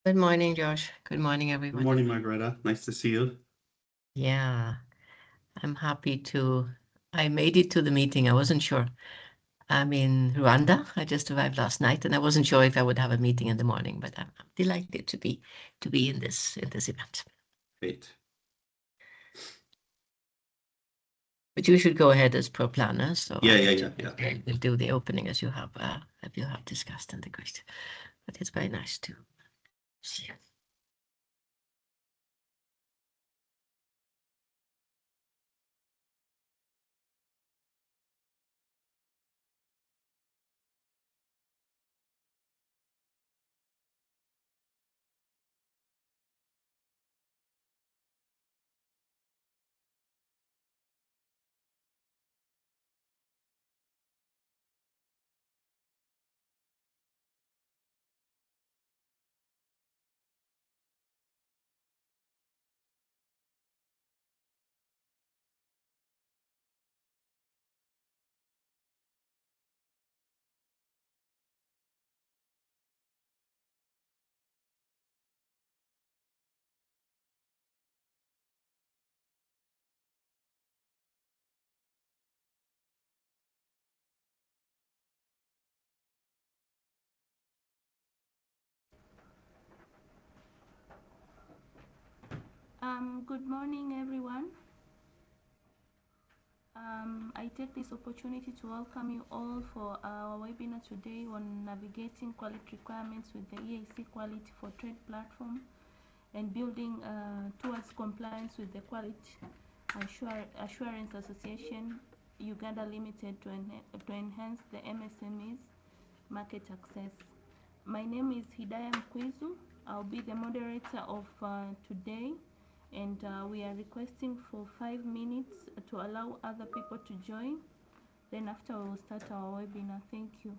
Good morning, Josh. Good morning, Good everyone. morning, Margareta. Nice to see you. Yeah, I'm happy to. I made it to the meeting. I wasn't sure. I'm in Rwanda. I just arrived last night, and I wasn't sure if I would have a meeting in the morning, but I'm delighted to be in this event. Great. But you should go ahead as pro planner, so Yeah, yeah, yeah, yeah. we'll do the opening as you have discussed and agreed. But it's very nice to see you. Good morning, everyone. I take this opportunity to welcome you all for our webinar today on navigating quality requirements with the EAC Quality for Trade platform and building towards compliance with the Quality Assurance Association Uganda Limited to enhance the MSMEs market access. My name is Hidayah Mkwizu. I'll be the moderator of today, and we are requesting for 5 minutes to allow other people to join. Then after we will start our webinar. Thank you.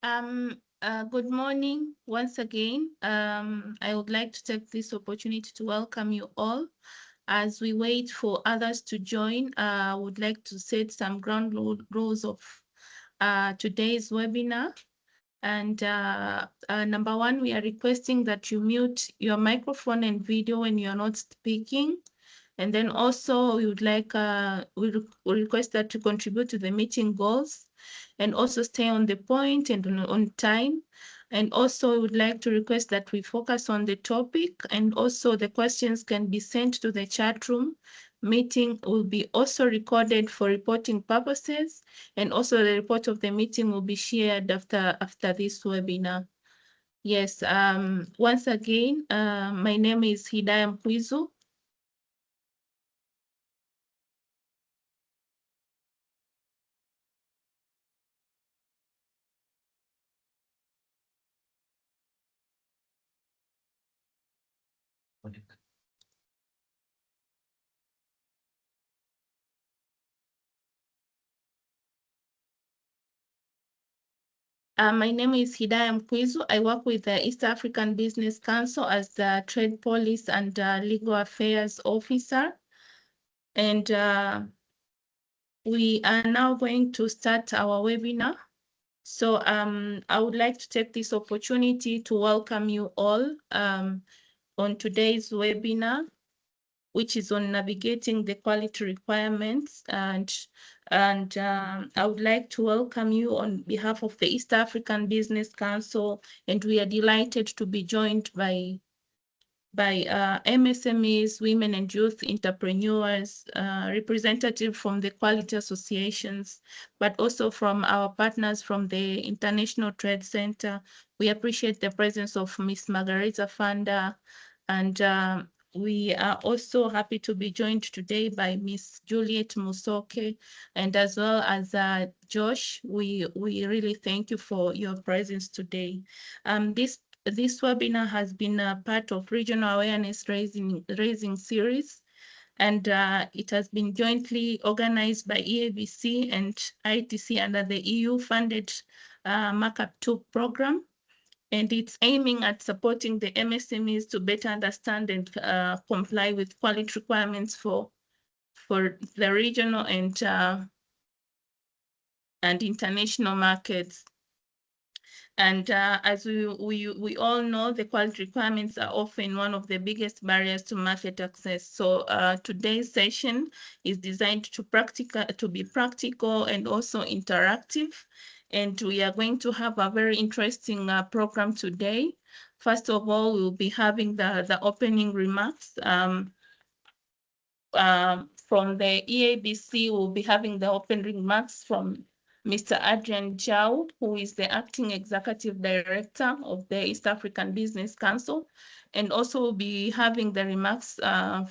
Good morning once again. I would like to take this opportunity to welcome you all. As we wait for others to join, I would like to set some ground rules of today's webinar. And number one, we are requesting that you mute your microphone and video when you're not speaking. And then also we would like, we request that you contribute to the meeting goals and also stay on the point and on time. And also we would like to request that we focus on the topic, and also the questions can be sent to the chat room. Meeting will be also recorded for reporting purposes, and also the report of the meeting will be shared after this webinar. Yes, once again, my name is Hidayah Mkwizu. My name is Hidayah Mkwizu. I work with the East African Business Council as the Trade Policy and Legal Affairs Officer. And we are now going to start our webinar. So I would like to take this opportunity to welcome you all on today's webinar, which is on navigating the quality requirements. And I would like to welcome you on behalf of the East African Business Council, and we are delighted to be joined by MSMEs, women and youth entrepreneurs, representatives from the quality associations, but also from our partners from the International Trade Center. We appreciate the presence of Ms. Margareta Fanda, and we are also happy to be joined today by Ms. Juliet Musoke, and as well as Josh. We really thank you for your presence today. This webinar has been a part of regional awareness raising series, and it has been jointly organized by EABC and ITC under the EU-funded Markup 2 program. And it's aiming at supporting the MSMEs to better understand and comply with quality requirements for the regional and international markets. And as we all know, the quality requirements are often one of the biggest barriers to market access. So today's session is designed to be practical and also interactive. And we are going to have a very interesting program today. First of all, we'll be having the opening remarks. From the EABC, we'll be having the opening remarks from Mr. Adrian Chow, who is the Acting Executive Director of the East African Business Council. And also we'll be having the remarks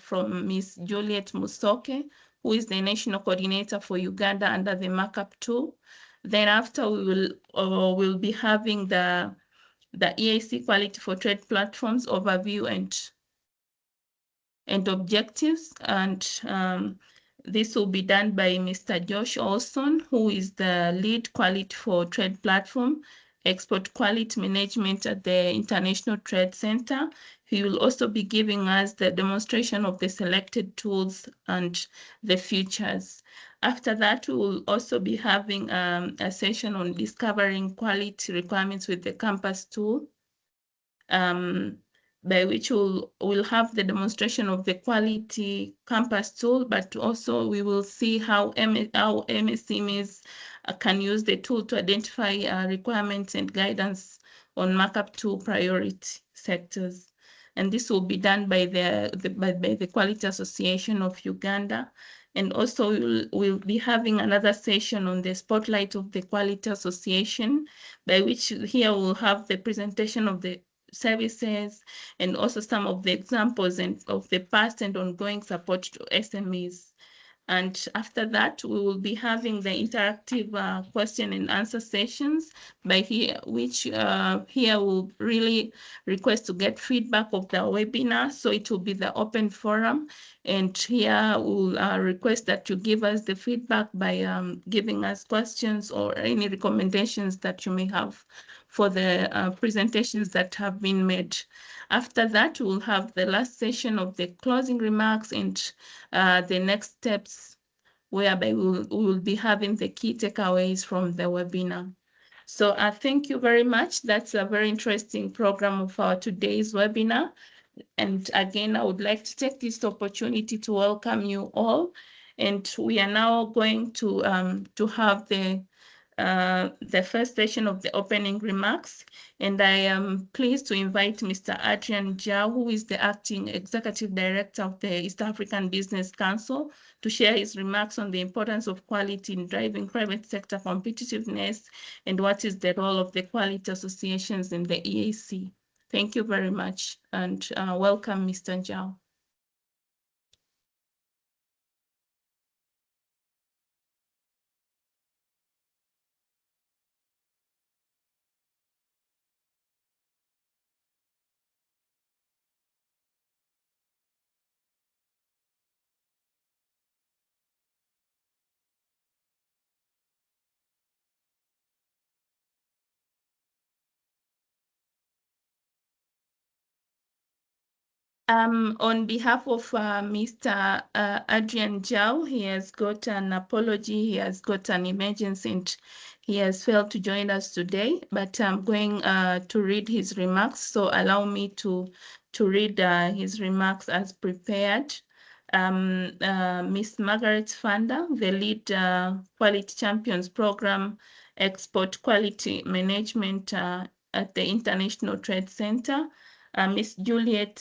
from Ms. Juliet Musoke, who is the National Coordinator for Uganda under the Markup 2. Then after we'll be having the EAC Quality for Trade Platforms overview and objectives. And this will be done by Mr. Josh Olson, who is the lead quality for trade platform, export quality management at the International Trade Center. He will also be giving us the demonstration of the selected tools and the features. After that, we will also be having a session on discovering quality requirements with the Compass tool. By which we'll have the demonstration of the quality Compass tool, but also we will see how MSMEs can use the tool to identify requirements and guidance on Markup 2 priority sectors. And this will be done by the Quality Association of Uganda. And also we'll be having another session on the spotlight of the Quality Association, by which here we'll have the presentation of the services and also some of the examples of the past and ongoing support to SMEs. And after that, we will be having the interactive question and answer sessions, by here, which here will really request to get feedback of the webinar. So it will be the open forum. And here we'll request that you give us the feedback by giving us questions or any recommendations that you may have for the presentations that have been made. After that, we'll have the last session of the closing remarks and the next steps, whereby we will be having the key takeaways from the webinar. So thank you very much. That's a very interesting program of our today's webinar. And again, I would like to take this opportunity to welcome you all. And we are now going to have the first session of the opening remarks. And I am pleased to invite Mr. Adrian Jau, who is the Acting Executive Director of the East African Business Council, to share his remarks on the importance of quality in driving private sector competitiveness and what is the role of the quality associations in the EAC. Thank you very much, and welcome, Mr. Jau. On behalf of Mr. Adrian Jau, he has got an apology, he has got an emergency, and he has failed to join us today, but I'm going to read his remarks, so allow me to read his remarks as prepared. Ms. Margaret Fanda, the lead Quality Champions Program, Export Quality Management at the International Trade Center, Ms. Juliet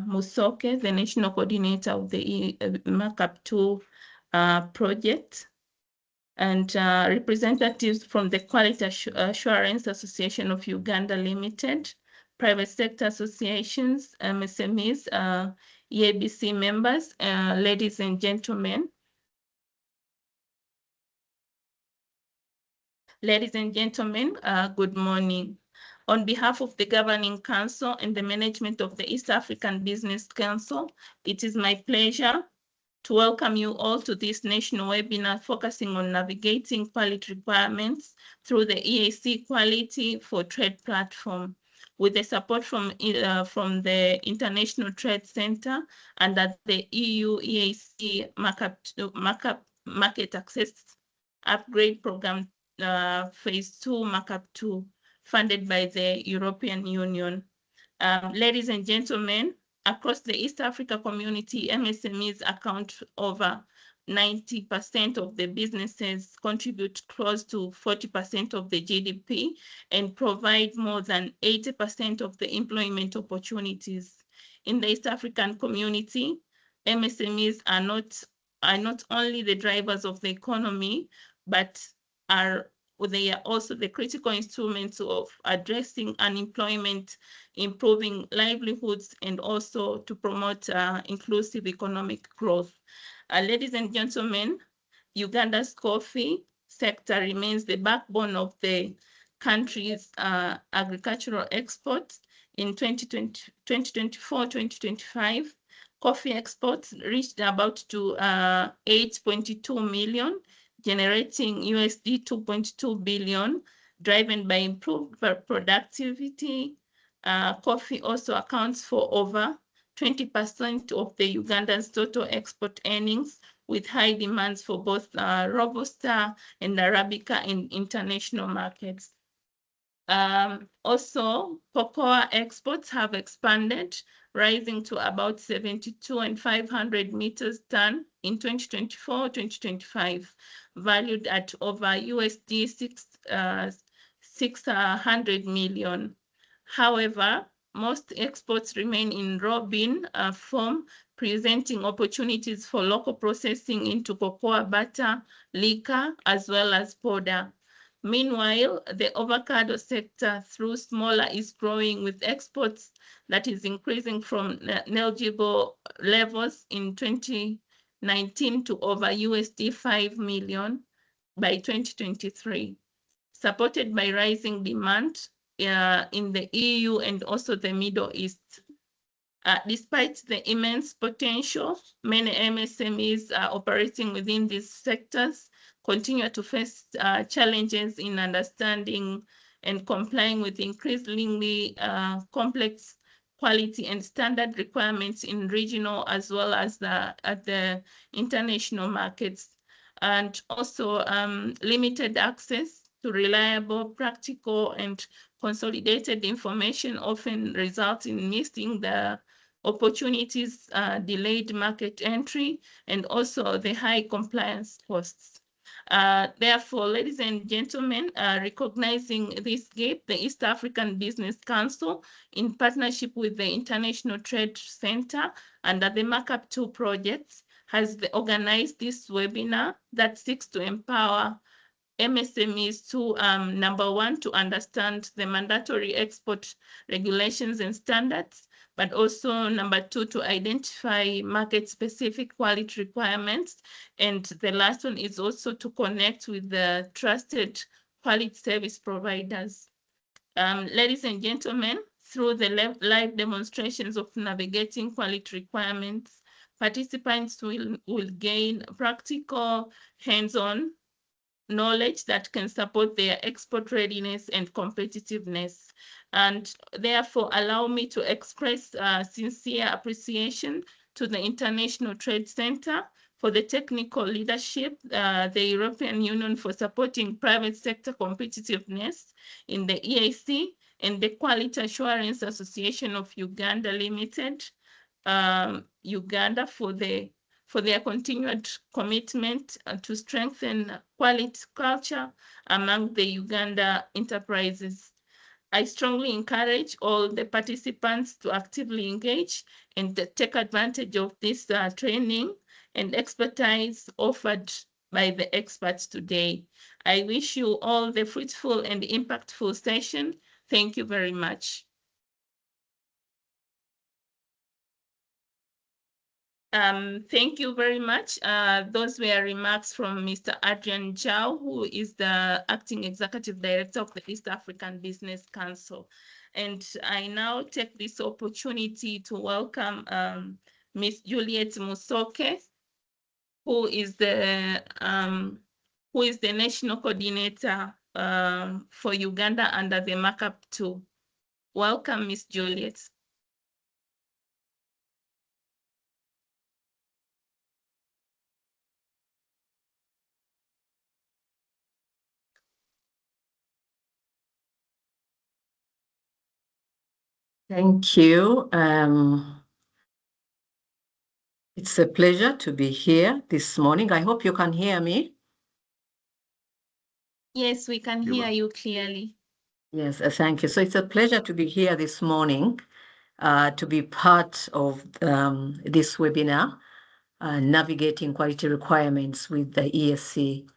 Musoke, the National Coordinator of the Markup 2 project, and representatives from the Quality Assurance Association of Uganda Limited, private sector associations, MSMEs, EABC members, ladies and gentlemen. Ladies and gentlemen, good morning. On behalf of the Governing Council and the management of the East African Business Council, it is my pleasure to welcome you all to this national webinar focusing on navigating quality requirements through the EAC Quality for Trade platform, with the support from the International Trade Center and at the EU EAC Market Access Upgrade Program Phase 2 Markup 2, funded by the European Union. Ladies and gentlemen, across the East Africa community, MSMEs account over 90% of the businesses, contribute close to 40% of the GDP, and provide more than 80% of the employment opportunities. In the East African community, MSMEs are not only the drivers of the economy, but they are also the critical instruments of addressing unemployment, improving livelihoods, and also to promote inclusive economic growth. Ladies and gentlemen, Uganda's coffee sector remains the backbone of the country's agricultural exports. In 2024-2025, coffee exports reached about to 8.2 million, generating USD 2.2 billion, driven by improved productivity. Coffee also accounts for over 20% of the Uganda's total export earnings, with high demands for both Robusta and Arabica in international markets. Also, cocoa exports have expanded, rising to about 72 and 500 meters ton in 2024-2025, valued at over USD 600 million. However, most exports remain in raw bean form, presenting opportunities for local processing into cocoa butter, liquor, as well as powder. Meanwhile, the avocado sector through smaller is growing, with exports that is increasing from negligible levels in 2020 19 to over $5 million by 2023, supported by rising demand in the EU and also the Middle East. Despite the immense potential, many MSMEs operating within these sectors continue to face challenges in understanding and complying with increasingly complex quality and standard requirements in regional as well as at the international markets, and also limited access to reliable, practical, and consolidated information often results in missing the opportunities, delayed market entry, and also the high compliance costs. Therefore, ladies and gentlemen, recognizing this gap, the East African Business Council, in partnership with the International Trade Center under the Markup 2 projects, has organized this webinar that seeks to empower MSMEs to, number one, to understand the mandatory export regulations and standards, but also number two, to identify market-specific quality requirements. And the last one is also to connect with the trusted quality service providers. Ladies and gentlemen, through the live demonstrations of navigating quality requirements, participants will gain practical, hands-on knowledge that can support their export readiness and competitiveness. And therefore, allow me to express sincere appreciation to the International Trade Center for the technical leadership, the European Union for supporting private sector competitiveness in the EAC, and the Quality Assurance Association of Uganda Limited, Uganda, for their continued commitment to strengthen quality culture among the Uganda enterprises. I strongly encourage all the participants to actively engage and take advantage of this training and expertise offered by the experts today. I wish you all the fruitful and impactful session. Thank you very much. Thank you very much. Those were remarks from Mr. Adrian Chow, who is the Acting Executive Director of the East African Business Council. And I now take this opportunity to welcome Ms. Juliet Musoke, who is the National Coordinator for Uganda under the Markup 2. Welcome, Ms. Juliet. Thank you. It's a pleasure to be here this morning. I hope you can hear me. Yes, we can hear you clearly. Yes, thank you. So it's a pleasure to be here this morning, to be part of this webinar, Navigating Quality Requirements with the EAC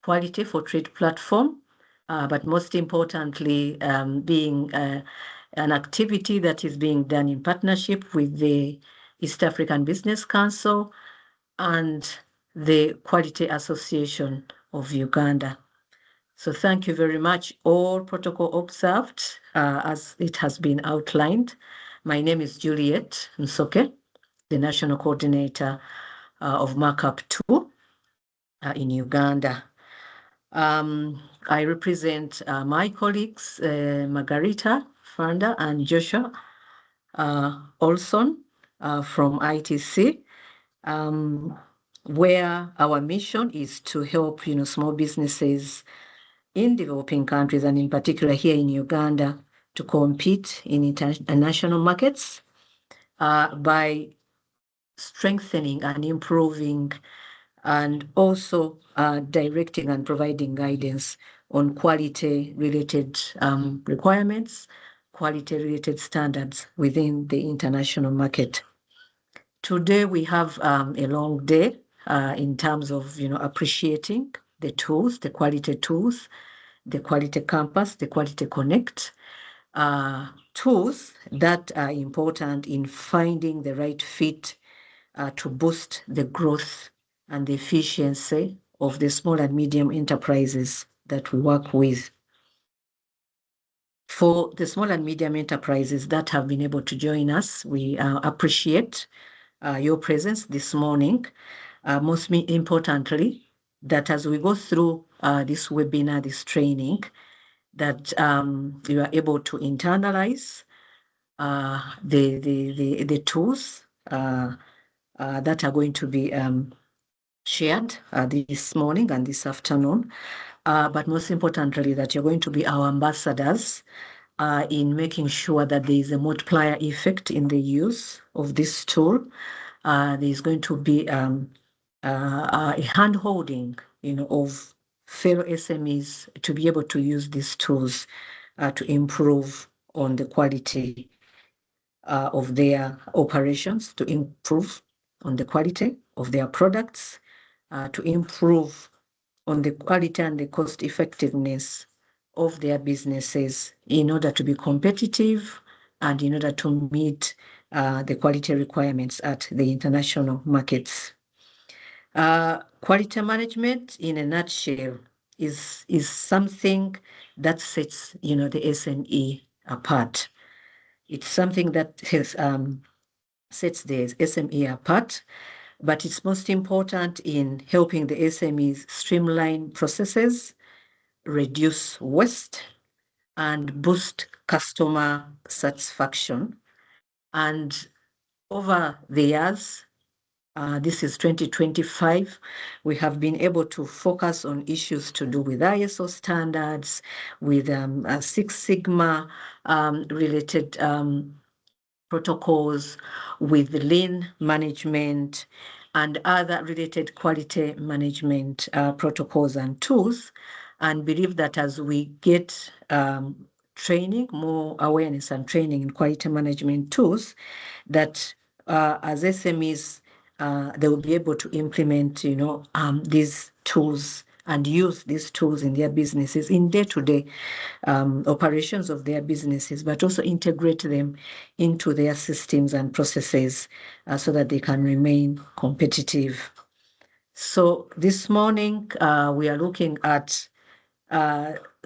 Quality for Trade platform, but most importantly, being an activity that is being done in partnership with the East African Business Council and the Quality Association of Uganda. So thank you very much. All protocol observed, as it has been outlined. My name is Juliet Nsoke, the National Coordinator of Markup 2 in Uganda. I represent my colleagues, Margarita Fanda and Joshua Olson from ITC, where our mission is to help small businesses in developing countries, and in particular here in Uganda, to compete in international markets by strengthening and improving and also directing and providing guidance on quality-related requirements, quality-related standards within the international market. Today we have a long day in terms of appreciating the tools, the quality tools, the Quality Campus, the Quality Connect, tools that are important in finding the right fit to boost the growth and the efficiency of the small and medium enterprises that we work with. For the small and medium enterprises that have been able to join us, we appreciate your presence this morning. Most importantly, that as we go through this webinar, this training, that you are able to internalize the tools that are going to be shared this morning and this afternoon. But most importantly, that you're going to be our ambassadors in making sure that there is a multiplier effect in the use of this tool. There's going to be a hand-holding, of fellow SMEs to be able to use these tools to improve on the quality of their operations, to improve on the quality of their products, to improve on the quality and the cost effectiveness of their businesses in order to be competitive and in order to meet the quality requirements at the international markets. Quality management, in a nutshell, is something that sets, the SME apart. It's something that has sets the SME apart, but it's most important in helping the SMEs streamline processes, reduce waste, and boost customer satisfaction. And over the years, this is 2025, we have been able to focus on issues to do with ISO standards, with Six Sigma related protocols, with lean management, and other related quality management protocols and tools, and believe that as we get training, more awareness and training in quality management tools, that as SMEs, they will be able to implement, these tools and use these tools in their businesses, in day-to-day operations of their businesses, but also integrate them into their systems and processes so that they can remain competitive. So this morning, we are looking at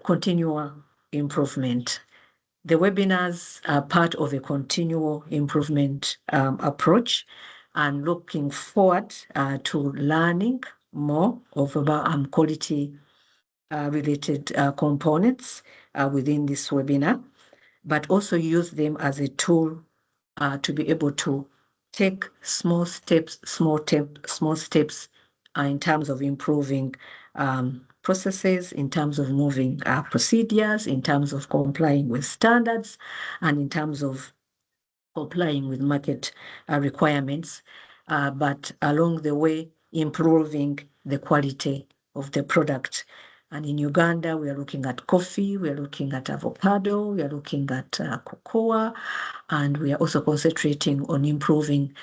continual improvement. The webinars are part of a continual improvement approach, and looking forward to learning more about quality related components within this webinar, but also use them as a tool to be able to take small steps in terms of improving processes, in terms of moving procedures, in terms of complying with standards, and in terms of complying with market requirements, but along the way, improving the quality of the product. And in Uganda, we are looking at coffee, we are looking at avocado, we are looking at cocoa, and we are also concentrating on improving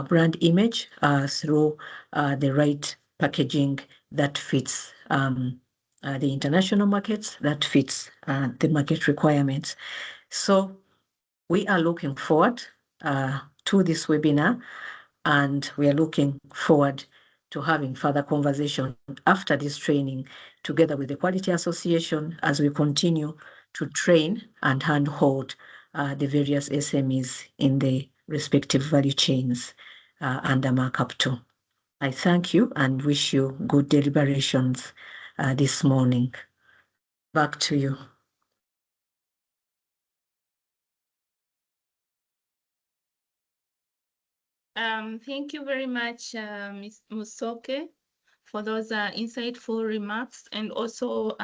brand image through the right packaging that fits the international markets, that fits the market requirements. So we are looking forward to this webinar, and we are looking forward to having further conversation after this training together with the Quality Association as we continue to train and handhold the various SMEs in the respective value chains under Markup 2. I thank you and wish you good deliberations this morning. Back to you. Thank you very much, Ms. Musoke, for those insightful remarks, and also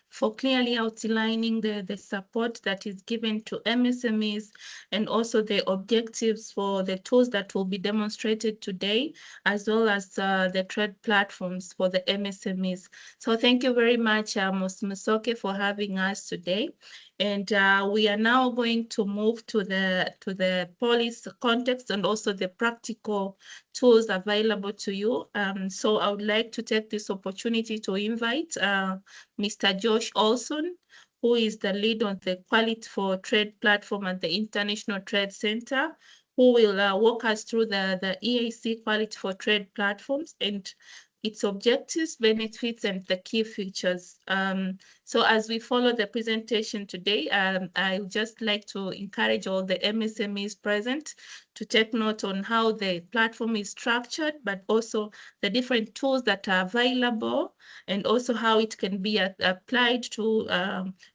for clearly outlining the support that is given to MSMEs, and also the objectives for the tools that will be demonstrated today, as well as the trade platforms for the MSMEs. So thank you very much, Ms. Musoke, for having us today. And we are now going to move to the policy context and also the practical tools available to you. So I would like to take this opportunity to invite Mr. Josh Olson, who is the lead on the Quality for Trade platform at the International Trade Center, who will walk us through the EAC Quality for Trade platforms and its objectives, benefits, and the key features. So as we follow the presentation today, I would just like to encourage all the MSMEs present to take note on how the platform is structured, but also the different tools that are available, and also how it can be applied to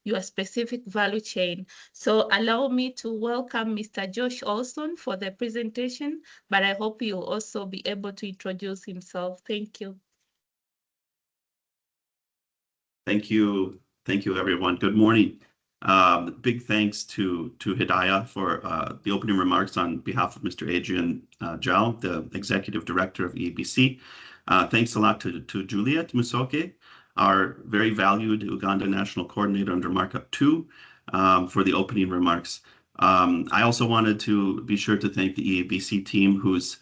your specific value chain. So allow me to welcome Mr. Josh Olson for the presentation, but I hope you'll also be able to introduce himself. Thank you. Thank you. Thank you, everyone. Good morning. Big thanks to Hidayah for the opening remarks on behalf of Mr. Adrian Jal, the Executive Director of EABC. Thanks a lot to Juliet Musoke, our very valued Uganda National Coordinator under Markup 2, for the opening remarks. I also wanted to be sure to thank the EABC team, who's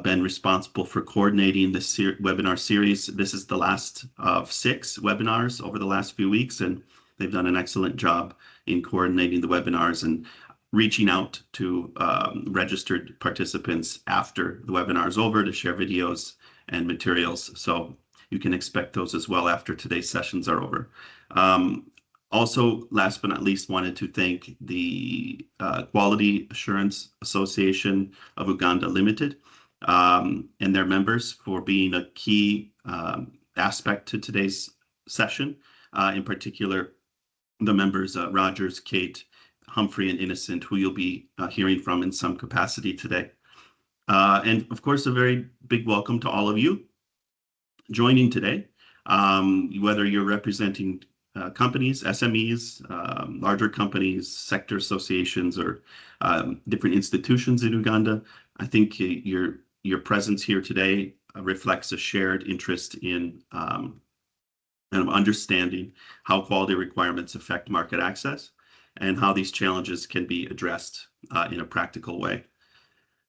been responsible for coordinating this webinar series. This is the last of 6 webinars over the last few weeks, and they've done an excellent job in coordinating the webinars and reaching out to registered participants after the webinar is over to share videos and materials. So you can expect those as well after today's sessions are over. Also, last but not least, wanted to thank the Quality Assurance Association of Uganda Limited and their members for being a key aspect to today's session. In particular, the members Rogers, Kate, Humphrey, and Innocent, who you'll be hearing from in some capacity today. And of course, a very big welcome to all of you joining today, whether you're representing companies, SMEs, larger companies, sector associations, or different institutions in Uganda. I think your presence here today reflects a shared interest in and understanding how quality requirements affect market access and how these challenges can be addressed in a practical way.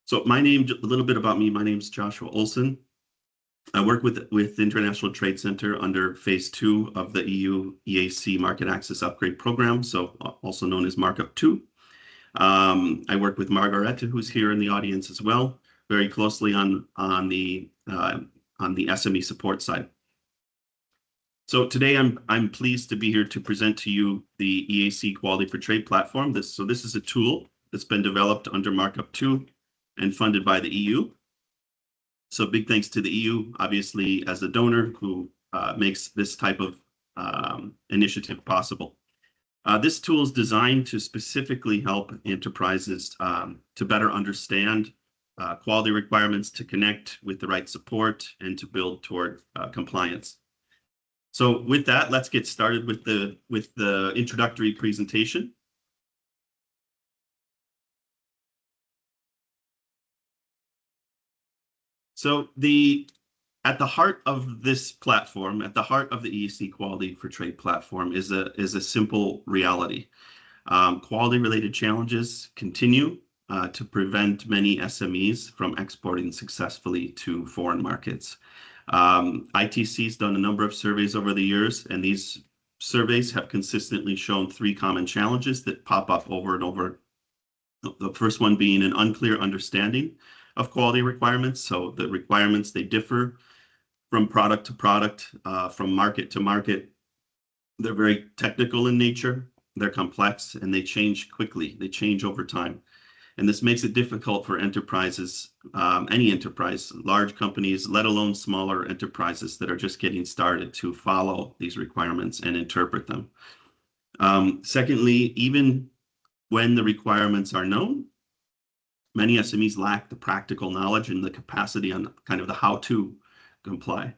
So a little bit about me. My name is Joshua Olson. I work with the International Trade Center under Phase 2 of the EU EAC Market Access Upgrade Program, so also known as Markup 2. I work with Margareta, who's here in the audience as well, very closely on the SME support side. So today I'm pleased to be here to present to you the EAC Quality for Trade platform. This is a tool that's been developed under Markup 2 and funded by the EU. So big thanks to the EU, obviously, as a donor who makes this type of initiative possible. This tool is designed to specifically help enterprises to better understand quality requirements, to connect with the right support, and to build toward compliance. So with that, let's get started with the introductory presentation. So at the heart of this platform, at the heart of the EAC Quality for Trade platform is a simple reality. Quality-related challenges continue to prevent many SMEs from exporting successfully to foreign markets. ITC has done a number of surveys over the years, and these surveys have consistently shown 3 common challenges that pop up over and over. The first one being an unclear understanding of quality requirements. So the requirements, they differ from product to product, from market to market. They're very technical in nature, they're complex, and they change quickly. They change over time. And this makes it difficult for enterprises, any enterprise, large companies, let alone smaller enterprises that are just getting started, to follow these requirements and interpret them. Secondly, even when the requirements are known, many SMEs lack the practical knowledge and the capacity on kind of the how to comply.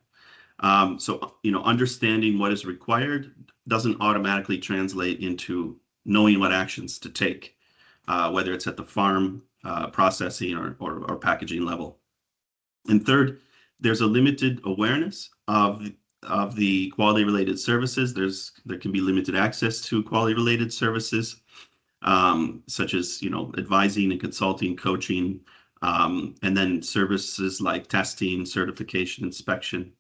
So, understanding what is required doesn't automatically translate into knowing what actions to take, whether it's at the farm, processing, or packaging level. And third, there's a limited awareness of the quality-related services. There can be limited access to quality-related services, such as advising and consulting, coaching, and then services like testing, certification, inspection.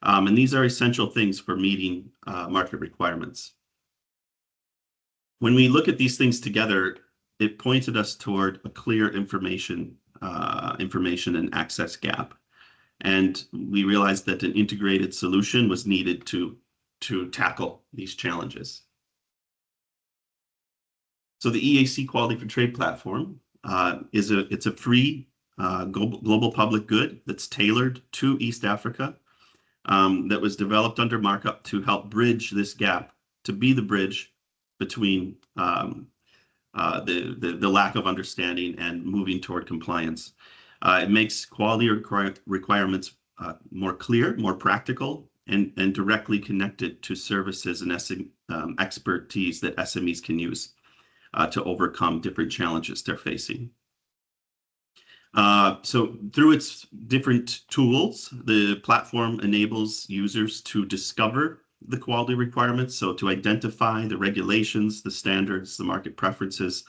And these are essential things for meeting market requirements. When we look at these things together, it pointed us toward a clear information and access gap. And we realized that an integrated solution was needed to tackle these challenges. So the EAC Quality for Trade platform it's a free global public good that's tailored to East Africa, that was developed under markup to help bridge this gap, to be the bridge between the lack of understanding and moving toward compliance. It makes quality requirements more clear, more practical, and directly connected to services and expertise that SMEs can use to overcome different challenges they're facing. So through its different tools, the platform enables users to discover the quality requirements, so to identify the regulations, the standards, the market preferences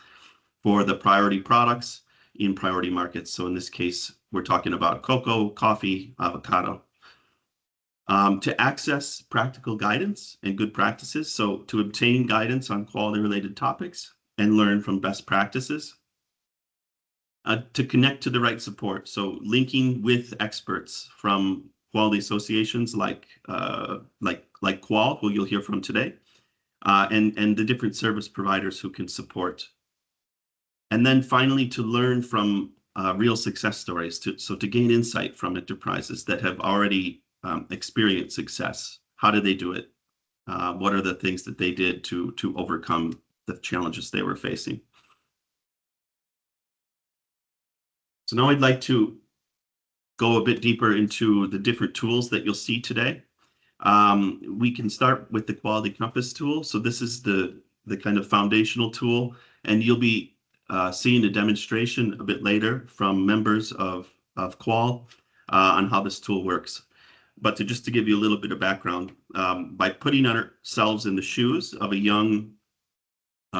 for the priority products in priority markets. So in this case, we're talking about cocoa, coffee, avocado. To access practical guidance and good practices, so to obtain guidance on quality-related topics and learn from best practices. To connect to the right support, so linking with experts from quality associations like QAAUL, who you'll hear from today, and the different service providers who can support. And then finally, to learn from real success stories, to gain insight from enterprises that have already experienced success. How did they do it? What are the things that they did to overcome the challenges they were facing? So now I'd like to go a bit deeper into the different tools that you'll see today. We can start with the Quality Compass tool. So this is the kind of foundational tool, and you'll be seeing a demonstration a bit later from members of QAAUL on how this tool works. But just to give you a little bit of background, by putting ourselves in the shoes of a young,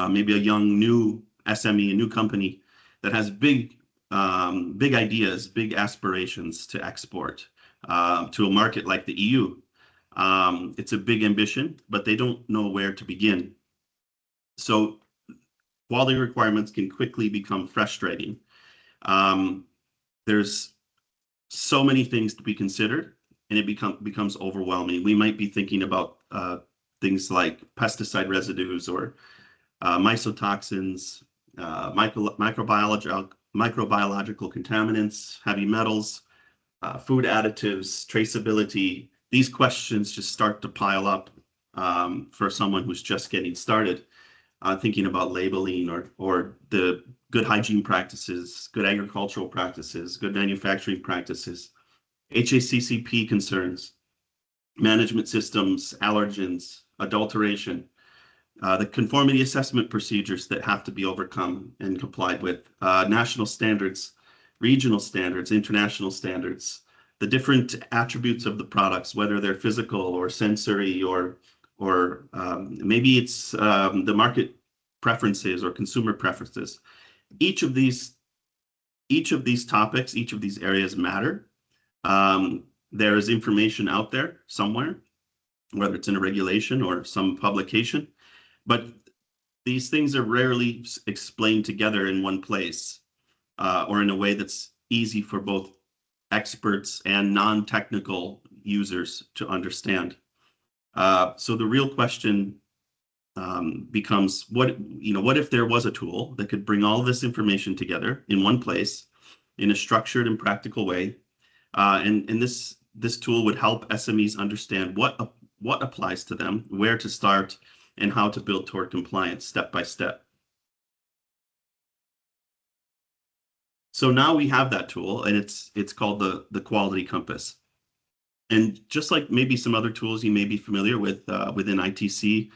maybe a young new SME, a new company that has big ideas, big aspirations to export to a market like the EU. It's a big ambition, but they don't know where to begin. So quality requirements can quickly become frustrating. There's so many things to be considered, and it becomes overwhelming. We might be thinking about things like pesticide residues or mycotoxins, microbiological contaminants, heavy metals, food additives, traceability. These questions just start to pile up for someone who's just getting started, thinking about labeling or the good hygiene practices, good agricultural practices, good manufacturing practices, HACCP concerns, management systems, allergens, adulteration, the conformity assessment procedures that have to be overcome and complied with, national standards, regional standards, international standards, the different attributes of the products, whether they're physical or sensory or maybe it's the market preferences or consumer preferences. Each of these topics, each of these areas matter. There is information out there somewhere, whether it's in a regulation or some publication, but these things are rarely explained together in one place or in a way that's easy for both experts and non-technical users to understand. So the real question becomes, what if there was a tool that could bring all of this information together in one place in a structured and practical way, and this tool would help SMEs understand what applies to them, where to start, and how to build toward compliance step by step. So now we have that tool, and it's called the Quality Compass. And just like maybe some other tools you may be familiar with within ITC,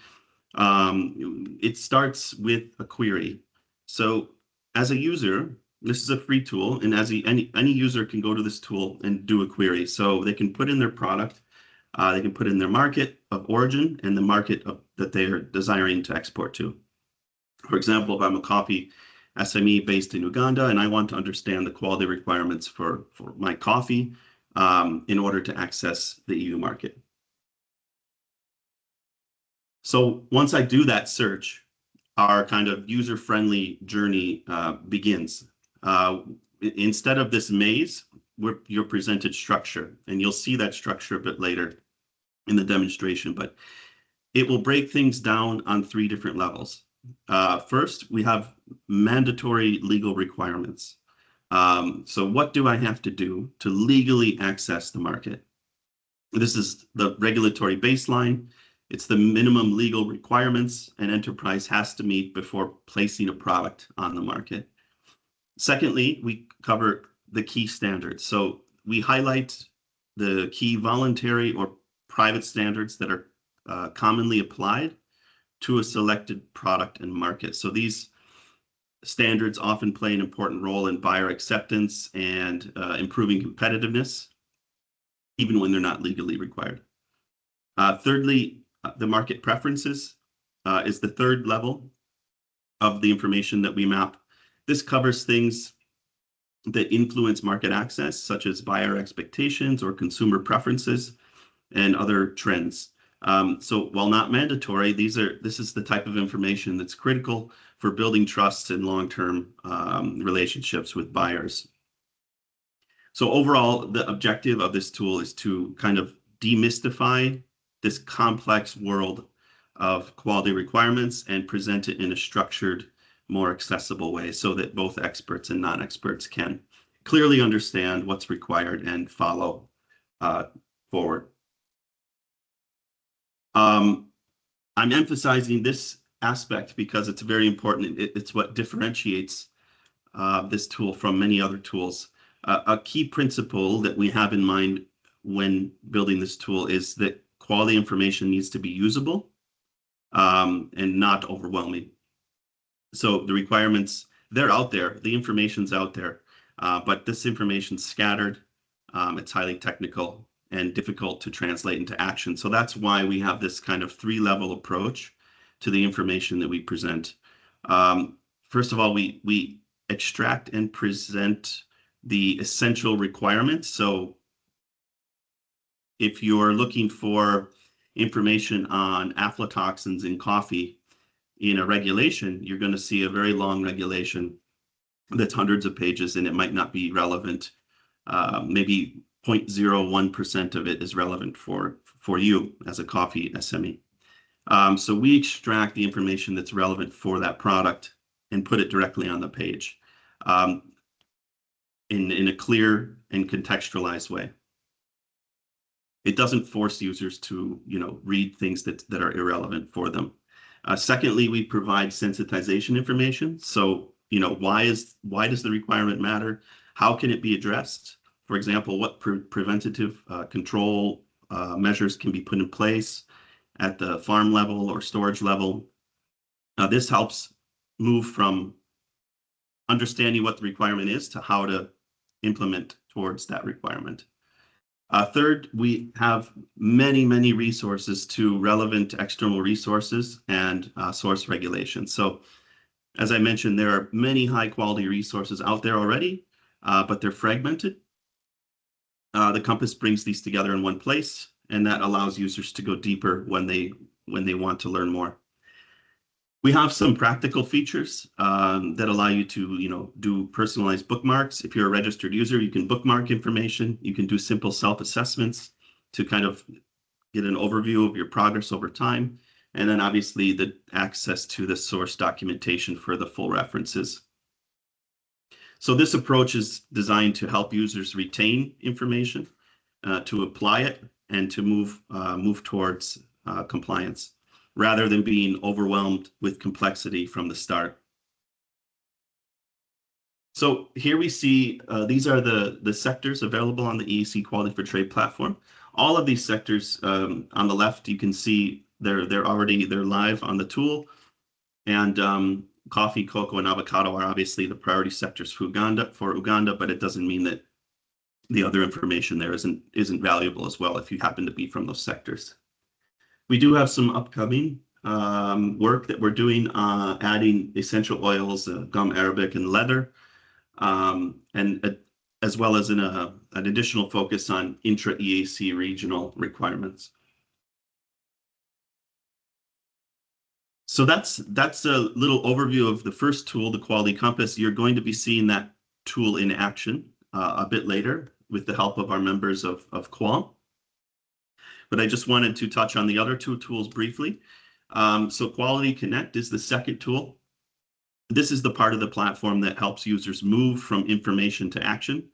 it starts with a query. So as a user, this is a free tool, and as any user can go to this tool and do a query. So they can put in their product, they can put in their market of origin and the market that they are desiring to export to. For example, if I'm a coffee SME based in Uganda and I want to understand the quality requirements for my coffee in order to access the EU market. So once I do that search, our kind of user-friendly journey begins. Instead of this maze, you're presented structure, and you'll see that structure a bit later in the demonstration, but it will break things down on 3 different levels. First, we have mandatory legal requirements. So what do I have to do to legally access the market? This is the regulatory baseline. It's the minimum legal requirements an enterprise has to meet before placing a product on the market. Secondly, we cover the key standards. So we highlight the key voluntary or private standards that are commonly applied to a selected product and market. So these standards often play an important role in buyer acceptance and improving competitiveness, even when they're not legally required. Thirdly, the market preferences is the 3rd level of the information that we map. This covers things that influence market access, such as buyer expectations or consumer preferences and other trends. So while not mandatory, this is the type of information that's critical for building trust and long-term relationships with buyers. So overall, the objective of this tool is to kind of demystify this complex world of quality requirements and present it in a structured, more accessible way so that both experts and non-experts can clearly understand what's required and follow forward. I'm emphasizing this aspect because it's very important. It's what differentiates this tool from many other tools. A key principle that we have in mind when building this tool is that quality information needs to be usable and not overwhelming. So the requirements, they're out there, the information's out there, but this information's scattered, it's highly technical and difficult to translate into action. So that's why we have this kind of 3-level approach to the information that we present. First of all, we extract and present the essential requirements. So if you're looking for information on aflatoxins in coffee in a regulation, you're going to see a very long regulation that's hundreds of pages, and it might not be relevant. Maybe 0.01% of it is relevant for you as a coffee SME. So we extract the information that's relevant for that product and put it directly on the page in a clear and contextualized way. It doesn't force users to, read things that are irrelevant for them. Secondly, we provide sensitization information. So, why does the requirement matter? How can it be addressed? For example, what preventative control measures can be put in place at the farm level or storage level? This helps move from understanding what the requirement is to how to implement towards that requirement. Third, we have many resources to relevant external resources and source regulations. So as I mentioned, there are many high quality resources out there already, but they're fragmented. The Compass brings these together in one place, and that allows users to go deeper when they want to learn more. We have some practical features that allow you to, do personalized bookmarks. If you're a registered user, you can bookmark information. You can do simple self-assessments to kind of get an overview of your progress over time. And then obviously the access to the source documentation for the full references. So this approach is designed to help users retain information, to apply it, and to move towards compliance, rather than being overwhelmed with complexity from the start. So here we see these are the sectors available on the EAC Quality for Trade platform. All of these sectors on the left, you can see they're live on the tool, and coffee, cocoa, and avocado are obviously the priority sectors for Uganda, but it doesn't mean that the other information there isn't valuable as well if you happen to be from those sectors. We do have some upcoming work that we're doing, adding essential oils, gum arabic, and leather, and as well as an additional focus on intra-EAC regional requirements. So that's a little overview of the first tool, the Quality Compass. You're going to be seeing that tool in action a bit later with the help of our members of QAAUL. But I just wanted to touch on the other two tools briefly. So Quality Connect is the second tool. This is the part of the platform that helps users move from information to action.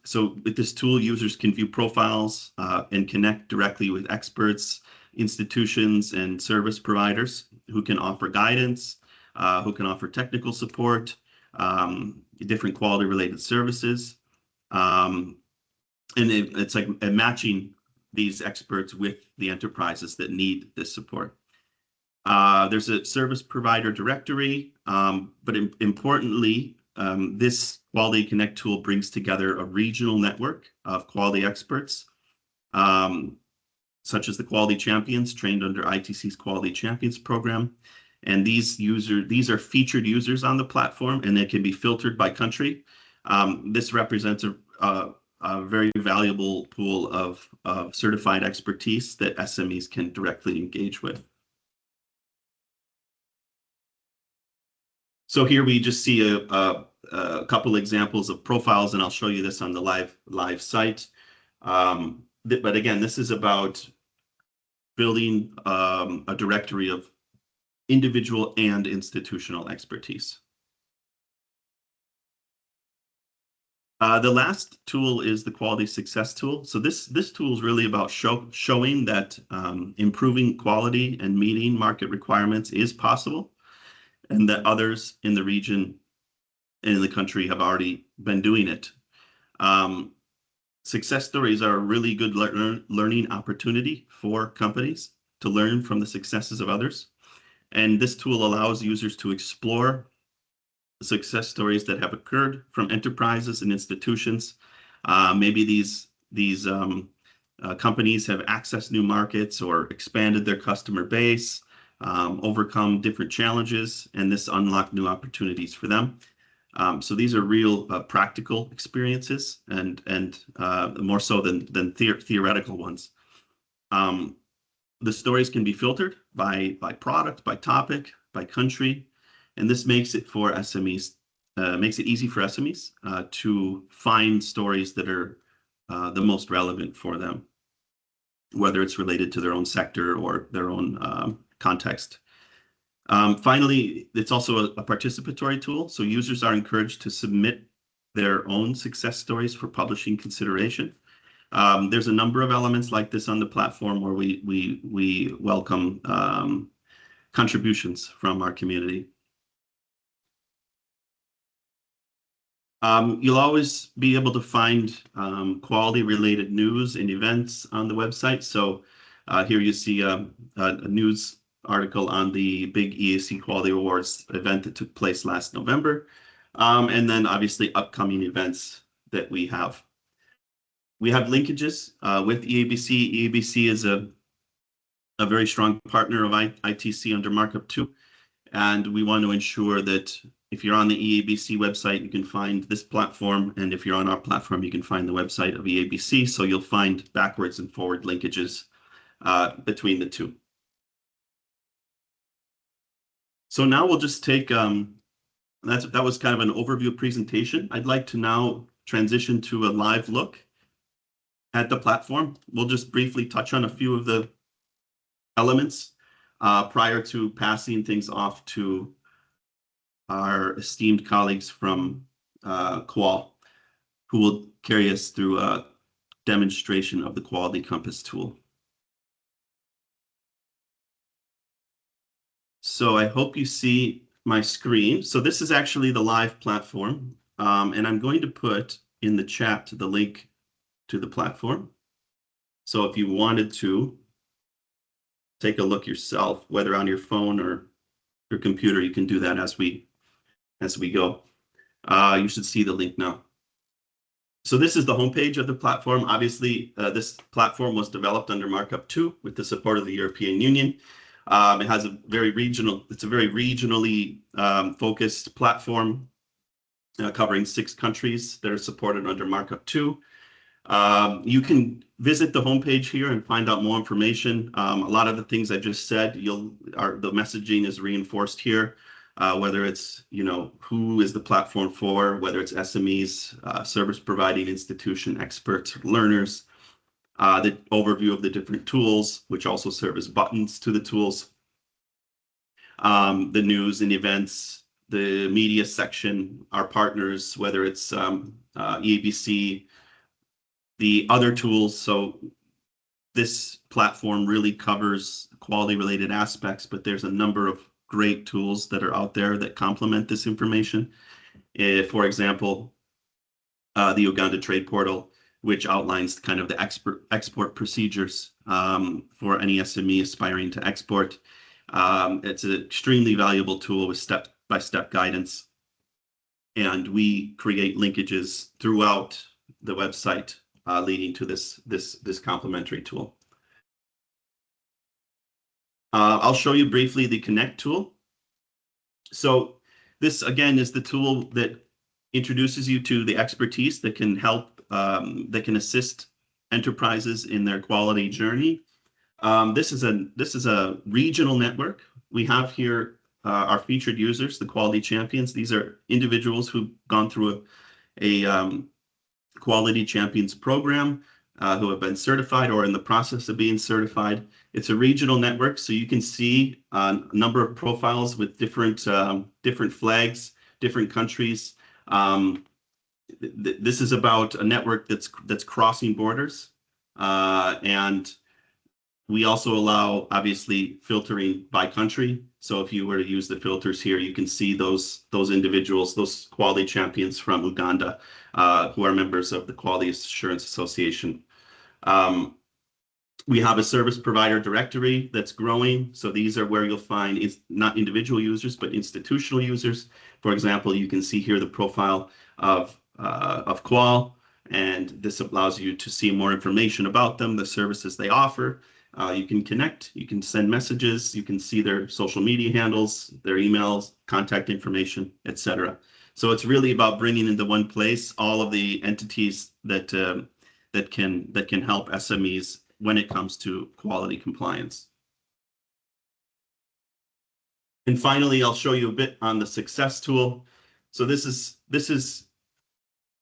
So with this tool, users can view profiles and connect directly with experts, institutions, and service providers who can offer guidance, who can offer technical support, different quality-related services. And it's like matching these experts with the enterprises that need this support. There's a service provider directory, but importantly, this Quality Connect tool brings together a regional network of quality experts, such as the Quality Champions trained under ITC's Quality Champions program. And these are featured users on the platform, and they can be filtered by country. This represents a very valuable pool of certified expertise that SMEs can directly engage with. So here we just see a couple examples of profiles, and I'll show you this on the live site. But again, this is about building a directory of individual and institutional expertise. The last tool is the Quality Success tool. So this tool is really about showing that improving quality and meeting market requirements is possible, and that others in the region and in the country have already been doing it. Success stories are a really good learning opportunity for companies to learn from the successes of others. And this tool allows users to explore success stories that have occurred from enterprises and institutions. Maybe these companies have accessed new markets or expanded their customer base, overcome different challenges, and this unlocked new opportunities for them. So these are real practical experiences, and more so than theoretical ones. The stories can be filtered by product, by topic, by country, and this makes it for SMEs, makes it easy for SMEs to find stories that are the most relevant for them, whether it's related to their own sector or their own context. Finally, it's also a participatory tool, so users are encouraged to submit their own success stories for publishing consideration. There's a number of elements like this on the platform where we welcome contributions from our community. You'll always be able to find quality-related news and events on the website. So here you see a news article on the big EAC Quality Awards event that took place last November, and then obviously upcoming events that we have. We have linkages with EABC. EABC is a very strong partner of ITC under Markup 2, and we want to ensure that if you're on the EABC website, you can find this platform, and if you're on our platform, you can find the website of EABC, so you'll find backwards and forward linkages between the two. So now we'll just take, that was kind of an overview presentation. I'd like to now transition to a live look at the platform. We'll just briefly touch on a few of the elements prior to passing things off to our esteemed colleagues from QAAUL, who will carry us through a demonstration of the Quality Compass tool. So I hope you see my screen. So this is actually the live platform, and I'm going to put in the chat the link to the platform. So if you wanted to take a look yourself, whether on your phone or your computer, you can do that as we go. You should see the link now. So this is the homepage of the platform. Obviously, this platform was developed under Markup 2 with the support of the European Union. It has a very regionally focused platform covering 6 countries that are supported under Markup 2. You can visit the homepage here and find out more information. A lot of the things I just said, the messaging is reinforced here, whether it's, who is the platform for, whether it's SMEs, service providing institution, experts, learners, the overview of the different tools, which also serve as buttons to the tools, the news and events, the media section, our partners, whether it's EABC, the other tools. So this platform really covers quality related aspects, but there's a number of great tools that are out there that complement this information. For example, the Uganda Trade Portal, which outlines kind of the export procedures for any SME aspiring to export. It's an extremely valuable tool with step-by-step guidance. And we create linkages throughout the website leading to this complementary tool. I'll show you briefly the Connect tool. So this, again, is the tool that introduces you to the expertise that can help, that can assist enterprises in their quality journey. This is a regional network. We have here our featured users, the quality champions. These are individuals who've gone through a quality champions program, who have been certified or in the process of being certified. It's a regional network, so you can see a number of profiles with different flags, different countries. This is about a network that's crossing borders, and we also allow, obviously, filtering by country. So if you were to use the filters here, you can see those individuals, those quality champions from Uganda, who are members of the Quality Assurance Association. We have a service provider directory that's growing. So these are where you'll find not individual users, but institutional users. For example, you can see here the profile of QAAUL, and this allows you to see more information about them, the services they offer. You can connect, you can send messages, you can see their social media handles, their emails, contact information, etc. So it's really about bringing into one place all of the entities that can help SMEs when it comes to quality compliance. And finally, I'll show you a bit on the success tool. So this is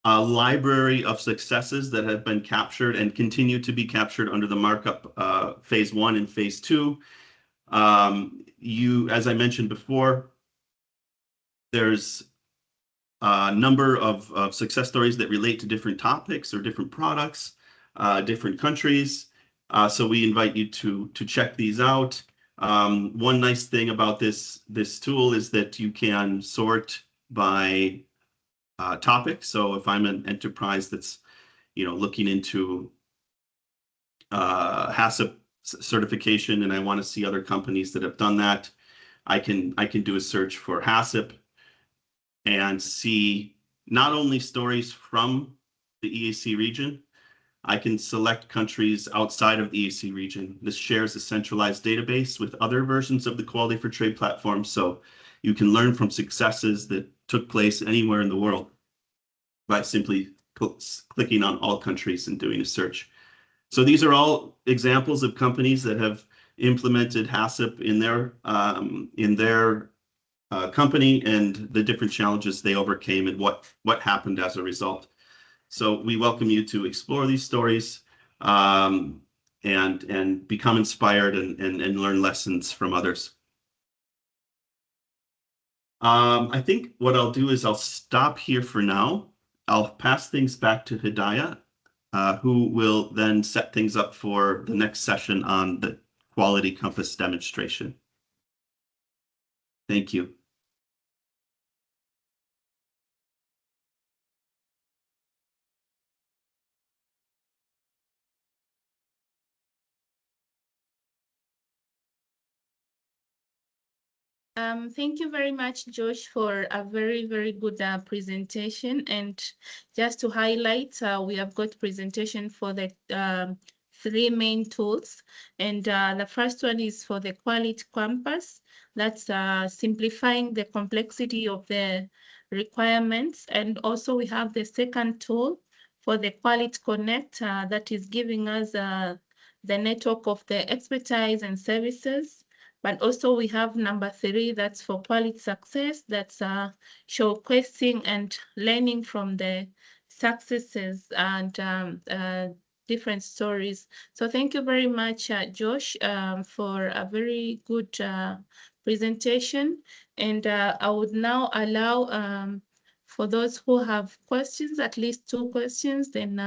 a library of successes that have been captured and continue to be captured under the markup phase 1 and phase 2. As I mentioned before, there's a number of success stories that relate to different topics or different products, different countries. So we invite you to check these out. One nice thing about this tool is that you can sort by topic. So if I'm an enterprise that's looking into HACCP certification and I want to see other companies that have done that, I can do a search for HACCP and see not only stories from the EAC region, I can select countries outside of the EAC region. This shares a centralized database with other versions of the Quality for Trade platform, so you can learn from successes that took place anywhere in the world by simply clicking on all countries and doing a search. So these are all examples of companies that have implemented HACCP in their company and the different challenges they overcame and what happened as a result. So we welcome you to explore these stories and become inspired and learn lessons from others. I think what I'll do is I'll stop here for now. I'll pass things back to Hidayah, who will then set things up for the next session on the Quality Compass demonstration. Thank you. Thank you very much, Josh, for a very, very good presentation. And just to highlight, we have got presentation for the 3 main tools. And the first one is for the Quality Compass. That's simplifying the complexity of the requirements. And also we have the second tool for the Quality Connect that is giving us the network of the expertise and services. But also we have number 3, that's for quality success, that's showcasing and learning from the successes and different stories. So thank you very much, Josh, for a very good presentation. And I would now allow for those who have questions, at least 2 questions, then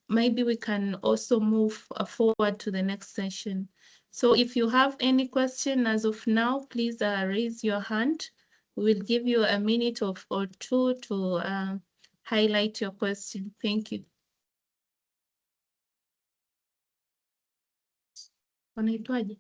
maybe we can also move forward to the next session. So if you have any question as of now, please raise your hand. We will give you a minute or 2 to highlight your question. Thank you. Wanaitwaje?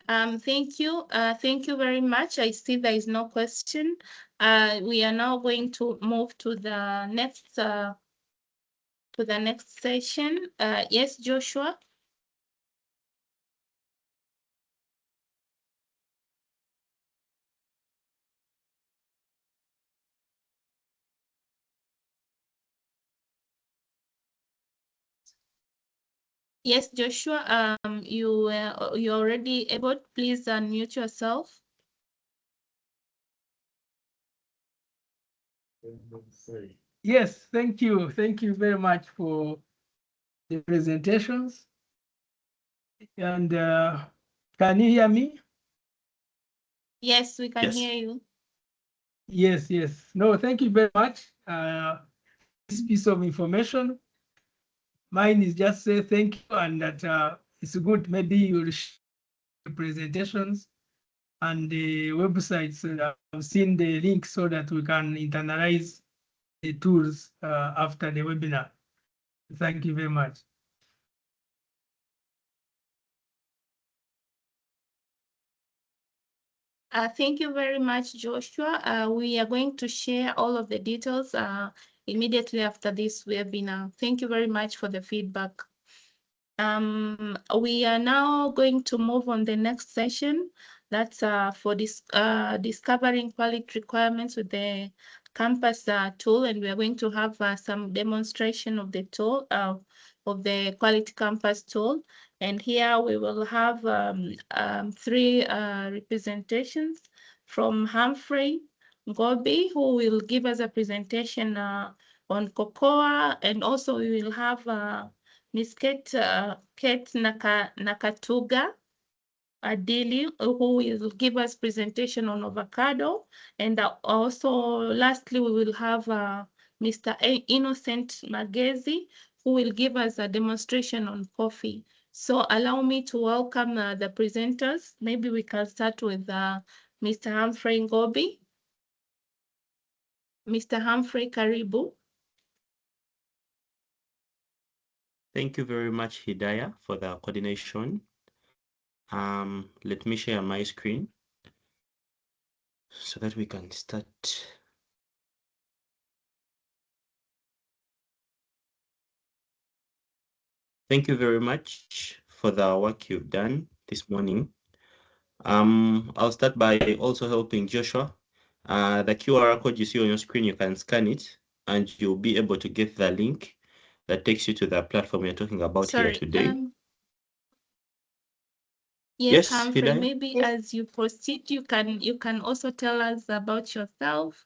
Thank you. Thank you very much. I see there is no question. We are now going to move to the next session. Yes, Joshua. Yes, Joshua. You're already able. Please unmute yourself. Yes, thank you. Thank you very much for the presentations. And can you hear me? Yes, we can Yes. hear you. Yes, yes. No, thank you very much. This piece of information. Mine is just say thank you, and that it's good. Maybe you'll share the presentations and the websites. I've seen the link so that we can internalize the tools after the webinar. Thank you very much. Thank you very much, Joshua. We are going to share all of the details immediately after this webinar. Thank you very much for the feedback. We are now going to move on the next session. That's for this discovering quality requirements with the campus tool, and we are going to have some demonstration of the tool, of the quality campus tool. And here we will have 3 representations from Humphrey Ngobi, who will give us a presentation on cocoa, and also we will have Ms. Kate Nakatuga Adili, who will give us presentation on avocado. And also, lastly, we will have Mr. Innocent Magezi, who will give us a demonstration on coffee. So allow me to welcome the presenters. Maybe we can start with Mr. Humphrey Ngobi. Mr. Humphrey, karibu. Thank you very much, Hidayah, for the coordination. Let me share my screen so that we can start. Thank you very much for the work you've done this morning. I'll start by also helping Joshua. The QR code you see on your screen, you can scan it and you'll be able to get the link that takes you to the platform you're talking about here today. Yes, Humphrey, Hidayah? Maybe as you proceed, you can also tell us about yourself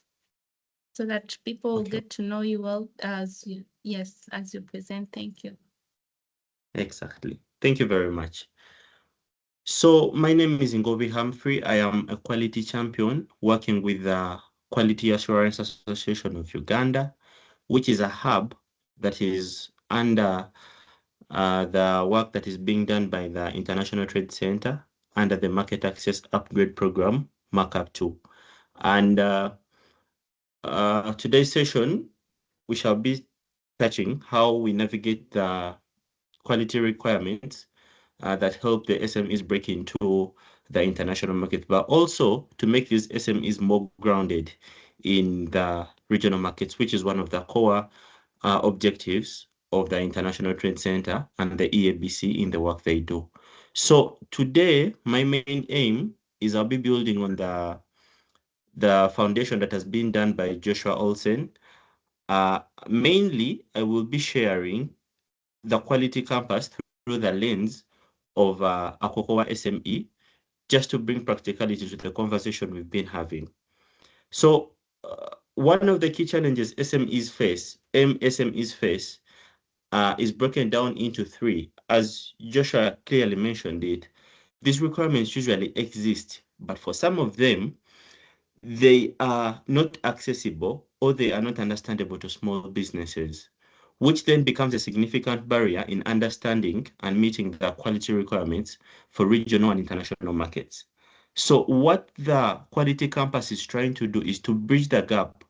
so that people will get to know you well as you present. Thank you. Exactly. Thank you very much. So my name is Ngobi Humphrey. I am a quality champion working with the Quality Assurance Association of Uganda, which is a hub that is under the work that is being done by the International Trade Center under the Market Access Upgrade Program, Markup 2. And today's session, we shall be touching how we navigate the quality requirements that help the SMEs break into the international market, but also to make these SMEs more grounded in the regional markets, which is one of the core objectives of the International Trade Center and the EABC in the work they do. So today, my main aim is I'll be building on the foundation that has been done by Joshua Olsen. Mainly, I will be sharing the quality campus through the lens of a COCOA SME, just to bring practicality to the conversation we've been having. So one of the key challenges MSMEs face is broken down into three. As Joshua clearly mentioned it, these requirements usually exist, but for some of them, they are not accessible or they are not understandable to small businesses, which then becomes a significant barrier in understanding and meeting the quality requirements for regional and international markets. So what the Quality Campus is trying to do is to bridge the gap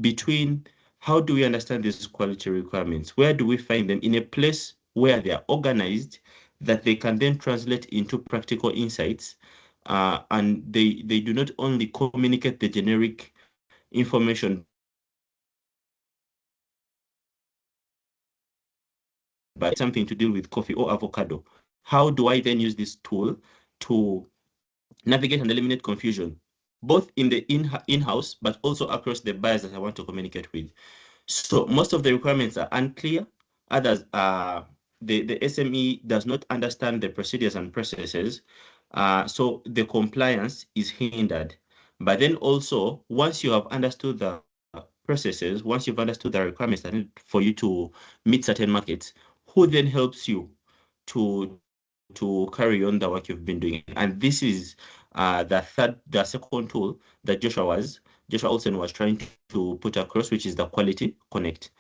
between how do we understand these quality requirements, where do we find them in a place where they are organized, that they can then translate into practical insights, and they do not only communicate the generic information, but something to deal with coffee or avocado. How do I then use this tool to navigate and eliminate confusion, both in the in-house, but also across the buyers that I want to communicate with? So most of the requirements are unclear. Others are, the SME does not understand the procedures and processes. So the compliance is hindered. But then also, once you have understood the processes, once you've understood the requirements that need for you to meet certain markets, who then helps you to carry on the work you've been doing? And this is the second tool that Joshua Olsen was trying to put across, which is the Quality Connect.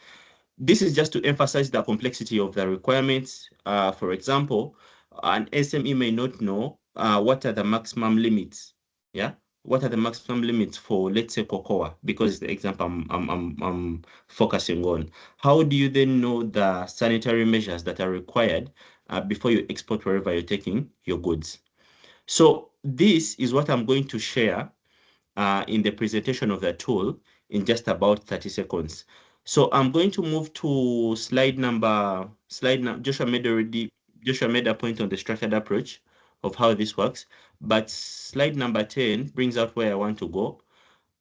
This is just to emphasize the complexity of the requirements. For example, an SME may not know what are the maximum limits. Yeah, what are the maximum limits for, let's say, cocoa, because it's the example I'm focusing on. How do you then know the sanitary measures that are required before you export wherever you're taking your goods? So this is what I'm going to share in the presentation of the tool in just about 30 seconds. So I'm going to move to slide number. Joshua made a point on the structured approach of how this works, but slide number 10 brings out where I want to go.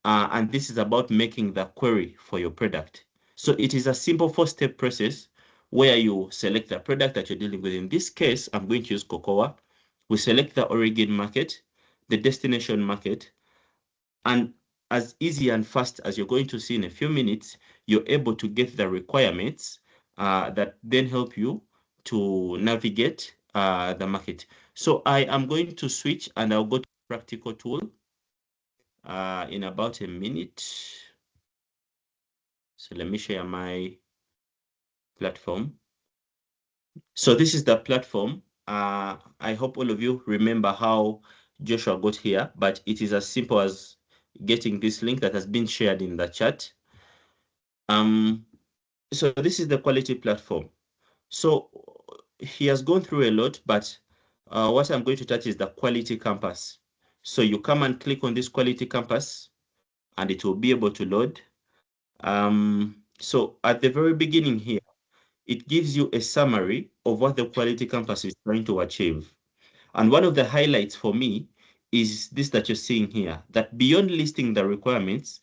And this is about making the query for your product. So it is a simple 4-step process where you select the product that you're dealing with. In this case, I'm going to use cocoa. We select the origin market, the destination market, and as easy and fast as you're going to see in a few minutes, you're able to get the requirements that then help you to navigate the market. So I am going to switch and I'll go to practical tool in about a minute. So let me share my platform. So this is the platform. I hope all of you remember how Joshua got here, but it is as simple as getting this link that has been shared in the chat. So this is the quality platform. So he has gone through a lot, but what I'm going to touch is the Quality Campus. So you come and click on this Quality Campus and it will be able to load. So at the very beginning here, it gives you a summary of what the Quality Campus is trying to achieve. And one of the highlights for me is this that you're seeing here, that beyond listing the requirements,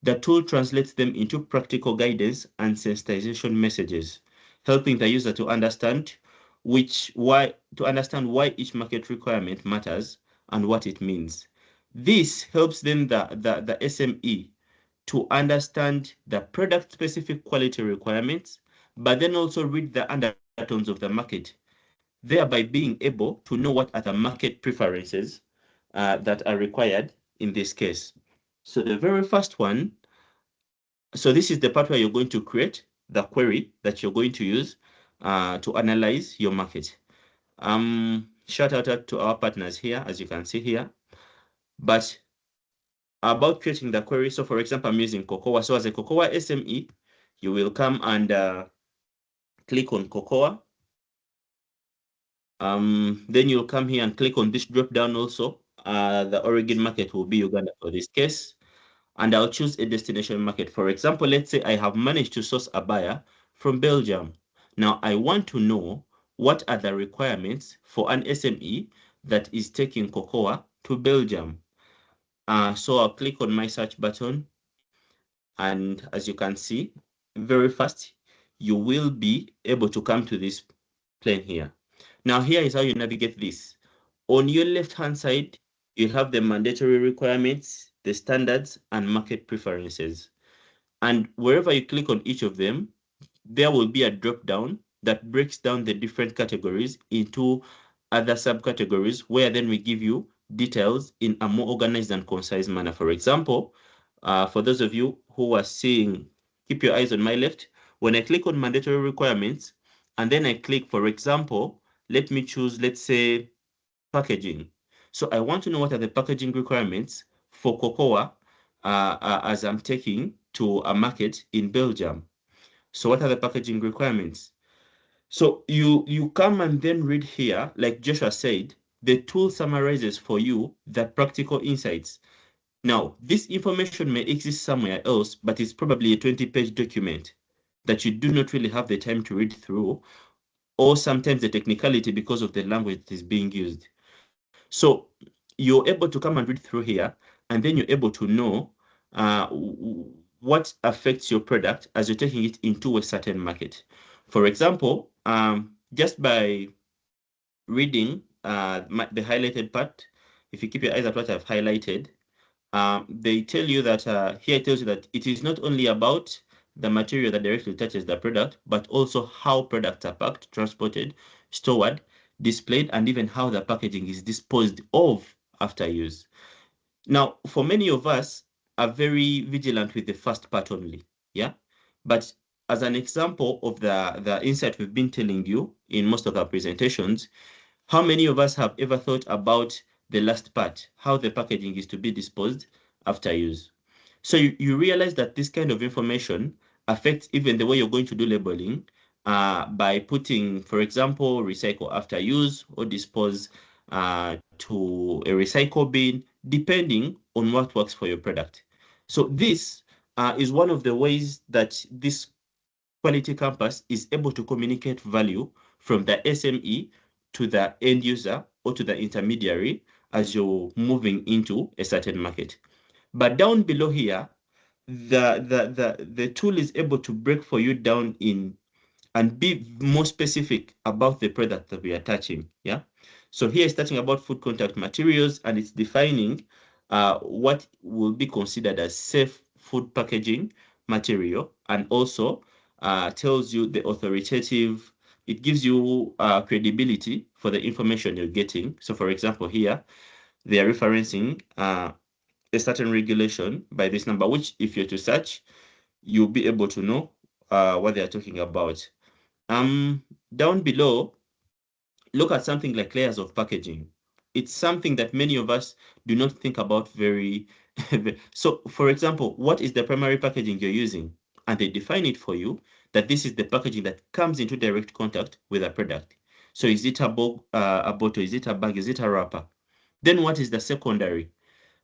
the tool translates them into practical guidance and sensitization messages, helping the user to understand why each market requirement matters and what it means. This helps then the SME to understand the product-specific quality requirements, but then also read the undertones of the market, thereby being able to know what are the market preferences that are required in this case. So the very first one, so this is the part where you're going to create the query that you're going to use to analyze your market. Shout out to our partners here, as you can see here. But about creating the query, so for example, I'm using Cocoa. So as a Cocoa SME, you will come and click on Cocoa. Then you'll come here and click on this drop down also. The origin market will be Uganda for this case. And I'll choose a destination market. For example, let's say I have managed to source a buyer from Belgium. Now I want to know what are the requirements for an SME that is taking cocoa to Belgium. So I'll click on my search button. And as you can see, very fast, you will be able to come to this plane here. Now here is how you navigate this. On your left-hand side, you have the mandatory requirements, the standards, and market preferences. And wherever you click on each of them, there will be a drop-down that breaks down the different categories into other subcategories, where then we give you details in a more organized and concise manner. For example, for those of you who are seeing, keep your eyes on my left. When I click on mandatory requirements, and then I click, for example, let me choose, let's say, packaging. So I want to know what are the packaging requirements for cocoa as I'm taking to a market in Belgium. So what are the packaging requirements? So you come and then read here, like Joshua said, the tool summarizes for you the practical insights. Now, this information may exist somewhere else, but it's probably a 20-page document that you do not really have the time to read through, or sometimes the technicality because of the language that is being used. So you're able to come and read through here, and then you're able to know what affects your product as you're taking it into a certain market. For example, just by reading the highlighted part, if you keep your eyes at what I've highlighted, they tell you that here it tells you that it is not only about the material that directly touches the product, but also how products are packed, transported, stored, displayed, and even how the packaging is disposed of after use. Now, for many of us are very vigilant with the first part only, yeah? But as an example of the insight we've been telling you in most of our presentations, how many of us have ever thought about the last part, how the packaging is to be disposed after use? So you realize that this kind of information affects even the way you're going to do labeling by putting, for example, recycle after use or dispose to a recycle bin, depending on what works for your product. So this is one of the ways that this quality campus is able to communicate value from the SME to the end user or to the intermediary as you're moving into a certain market. But down below here, the tool is able to break for you down in and be more specific about the product that we are touching. Yeah. So here it's touching about food contact materials, and it's defining what will be considered as safe food packaging material, and also tells you the authoritative, it gives you credibility for the information you're getting. So for example, here they are referencing a certain regulation by this number, which if you're to search, you'll be able to know what they are talking about. Down below, look at something like layers of packaging. It's something that many of us do not think about very. So, for example, what is the primary packaging you're using? And they define it for you that this is the packaging that comes into direct contact with a product. So, is it a bottle? Is it a bag? Is it a wrapper? Then, what is the secondary?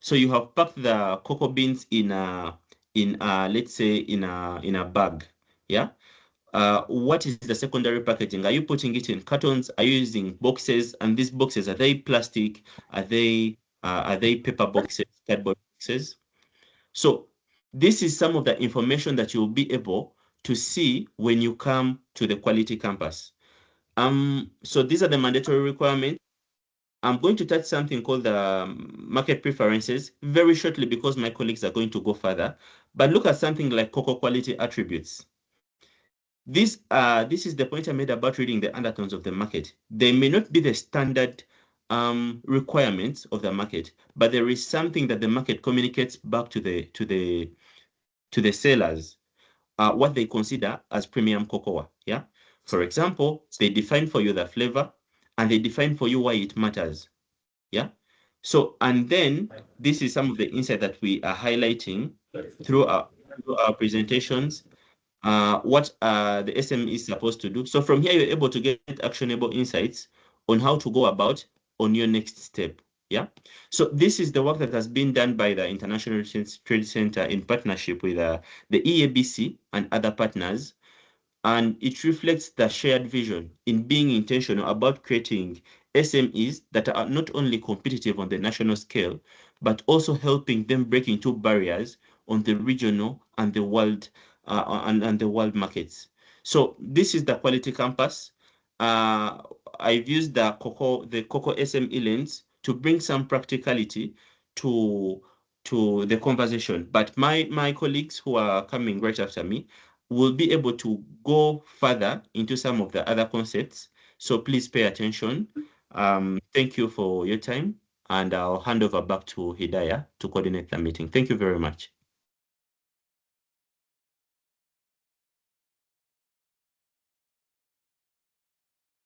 So, you have packed the cocoa beans in let's say in a bag, yeah. What is the secondary packaging? Are you putting it in cartons? Are you using boxes? And these boxes, are they plastic? Are they paper boxes, cardboard boxes? So this is some of the information that you'll be able to see when you come to the quality campus. So these are the mandatory requirements. I'm going to touch something called the market preferences very shortly because my colleagues are going to go further. But look at something like cocoa quality attributes. This is the point I made about reading the undertones of the market. They may not be the standard requirements of the market, but there is something that the market communicates back to the sellers, what they consider as premium cocoa. Yeah. For example, they define for you the flavor, and they define for you why it matters. Yeah. So, and then this is some of the insight that we are highlighting through our presentations. What the SME is supposed to do. So from here, you're able to get actionable insights on how to go about on your next step. Yeah. So this is the work that has been done by the International Trade Center in partnership with the EABC and other partners. And it reflects the shared vision in being intentional about creating SMEs that are not only competitive on the national scale, but also helping them break into barriers on the regional and the world and the world markets. So this is the Quality Campus. I've used the COCO SME lens to bring some practicality to the conversation. But my colleagues who are coming right after me will be able to go further into some of the other concepts. So please pay attention. Thank you for your time, and I'll hand over back to Hidayah to coordinate the meeting. Thank you very much.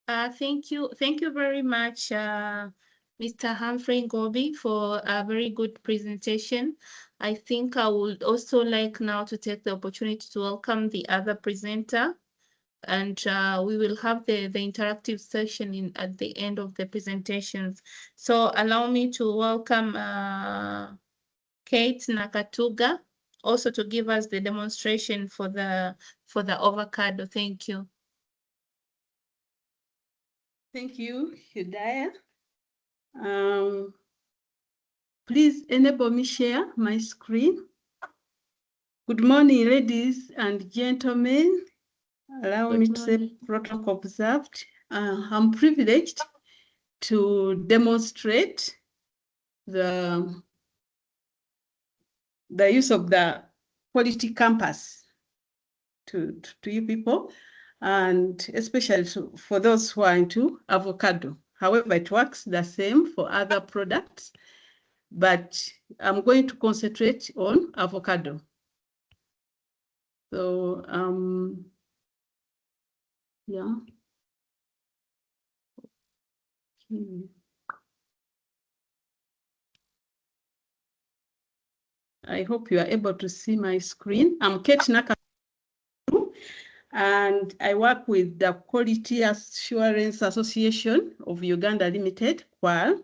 Thank you very much, Mr. Humphrey Ngobi, for a very good presentation. I think I would also like now to take the opportunity to welcome the other presenter, and we will have the interactive session at the end of the presentations. So allow me to welcome Kate Nakatuga, also to give us the demonstration for the avocado. Thank you. Thank you, Hidayah. Please enable me share my screen. Good morning, ladies and gentlemen. Allow me to say protocol observed. I'm privileged to demonstrate the use of the Quality Campus to you people, and especially for those who are into avocado. However, it works the same for other products, but I'm going to concentrate on avocado. So, yeah. I hope you are able to see my screen. I'm Kate Nakatuga, and I work with the Quality Assurance Association of Uganda Limited, QAAUL.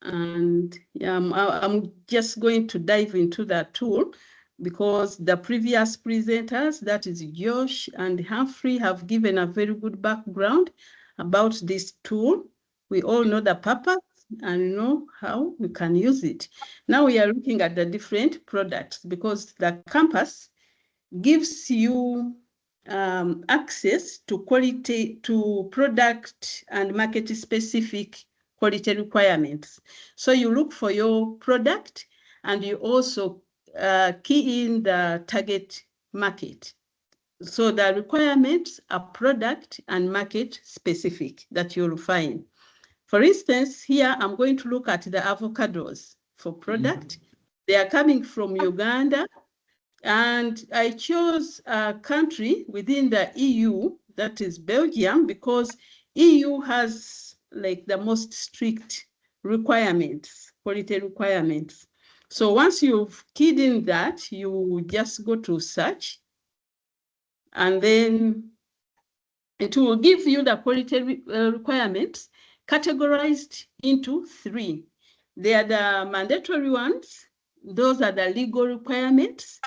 And I'm just going to dive into that tool because the previous presenters, that is Josh and Humphrey, have given a very good background about this tool. We all know the purpose and know how we can use it. Now we are looking at the different products because the campus gives you access to product and market specific quality requirements. So you look for your product and you also key in the target market. So the requirements are product and market specific that you'll find. For instance, here I'm going to look at the avocados for product. They are coming from Uganda, and I chose a country within the EU, that is Belgium, because EU has like the most strict requirements, quality requirements. So once you've keyed in that, you just go to search, and then it will give you the quality requirements categorized into 3. They are the mandatory ones. Those are the legal requirements.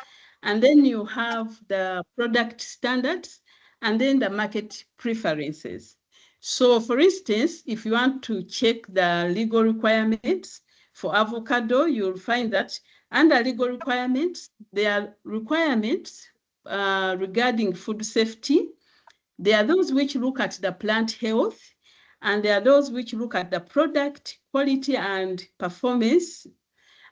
And then you have the product standards and then the market preferences. So for instance, if you want to check the legal requirements for avocado, you'll find that under legal requirements, there are requirements regarding food safety. There are those which look at the plant health, and there are those which look at the product quality and performance.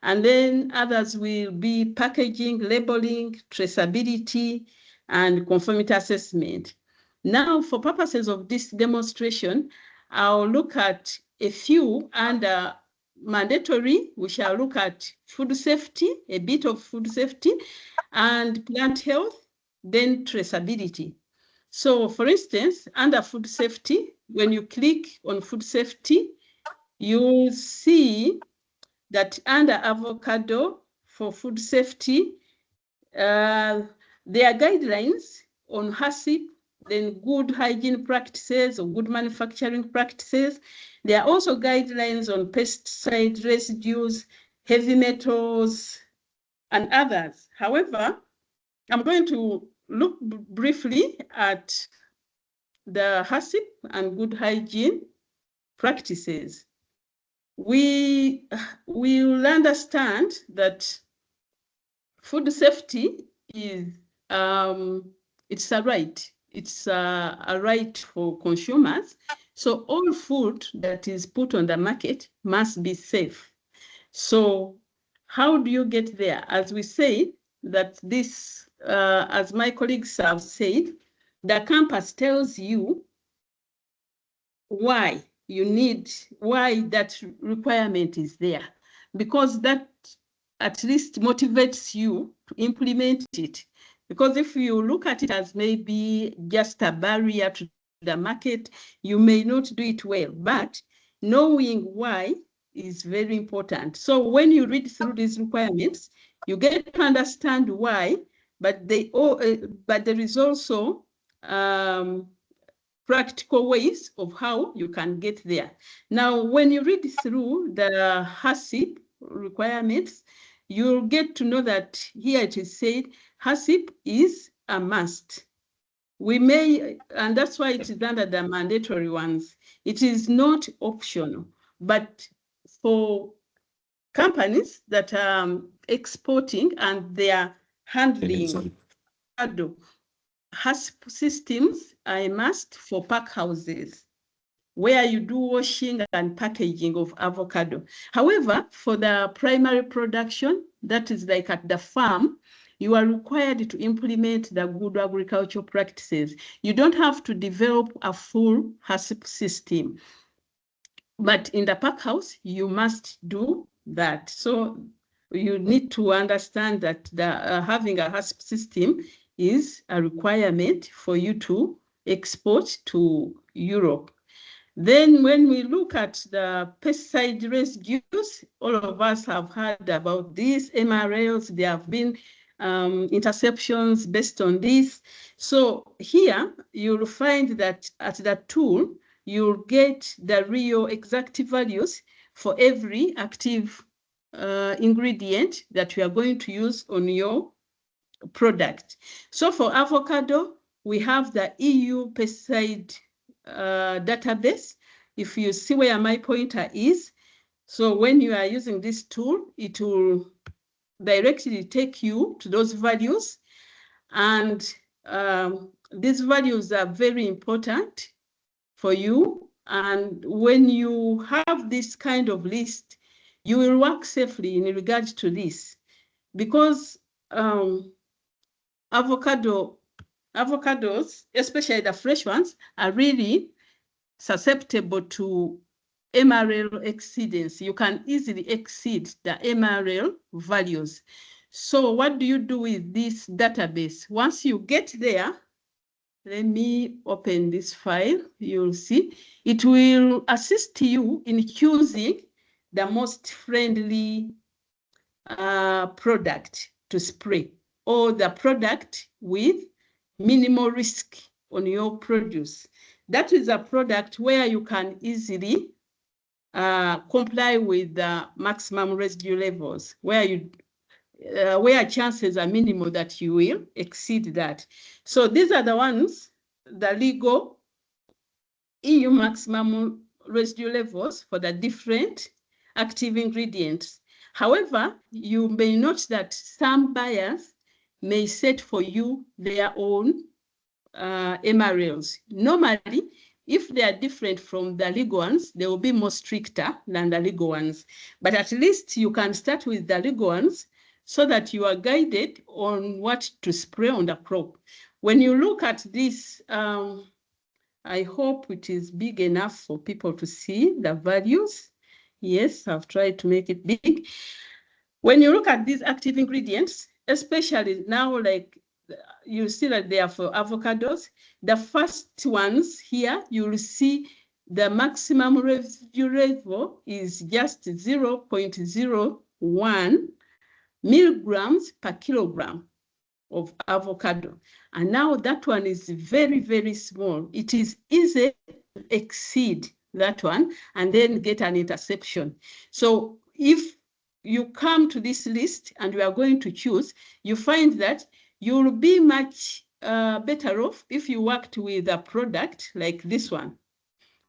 And then others will be packaging, labeling, traceability, and conformity assessment. Now, for purposes of this demonstration, I'll look at a few under mandatory. We shall look at food safety, a bit of food safety, and plant health, then traceability. So for instance, under food safety, when you click on food safety, you'll see that under avocado for food safety, there are guidelines on HACCP then good hygiene practices or good manufacturing practices. There are also guidelines on pesticide residues, heavy metals, and others. However, I'm going to look briefly at the HACCP and good hygiene practices. We will understand that food safety is it's a right. It's a right for consumers. So all food that is put on the market must be safe. So how do you get there? As we say that this, as my colleagues have said, the campus tells you why that requirement is there, because that at least motivates you to implement it. Because if you look at it as maybe just a barrier to the market, you may not do it well, but knowing why is very important. So when you read through these requirements, you get to understand why, but there is also practical ways of how you can get there. Now, when you read through the HACCP requirements, you'll get to know that here it is said HACCP is a must. We may, and that's why it is under the mandatory ones. It is not optional, but for companies that are exporting and they are handling HACCP systems are a must for pack houses, where you do washing and packaging of avocado. However, for the primary production, that is like at the farm, you are required to implement the good agricultural practices. You don't have to develop a full HACCP system, but in the pack house, you must do that. So you need to understand that having a HACCP system is a requirement for you to export to Europe. Then when we look at the pesticide residues, all of us have heard about these MRLs. There have been interceptions based on this. So here you'll find that at the tool, you'll get the real exact values for every active ingredient that we are going to use on your product. So for avocado, we have the EU pesticide database. If you see where my pointer is, so when you are using this tool, it will directly take you to those values. And these values are very important for you. And when you have this kind of list, you will work safely in regard to this, because avocados, especially the fresh ones, are really susceptible to MRL exceedance. You can easily exceed the MRL values. So what do you do with this database? Once you get there, let me open this file. You'll see it will assist you in choosing the most friendly product to spray, or the product with minimal risk on your produce. That is a product where you can easily comply with the maximum residue levels, where chances are minimal that you will exceed that. So these are the ones, the legal EU maximum residue levels for the different active ingredients. However, you may note that some buyers may set for you their own MRLs. Normally, if they are different from the legal ones, they will be more stricter than the legal ones. But at least you can start with the legal ones so that you are guided on what to spray on the crop. When you look at this, I hope it is big enough for people to see the values. Yes, I've tried to make it big. When you look at these active ingredients, especially now, like you see that they are for avocados, the first ones here, you will see the maximum residue level is just 0.01 milligrams per kilogram. of avocado. And now that one is very, very small. It is easy to exceed that one and then get an interception. So if you come to this list and you are going to choose, you find that you'll be much better off if you worked with a product like this one,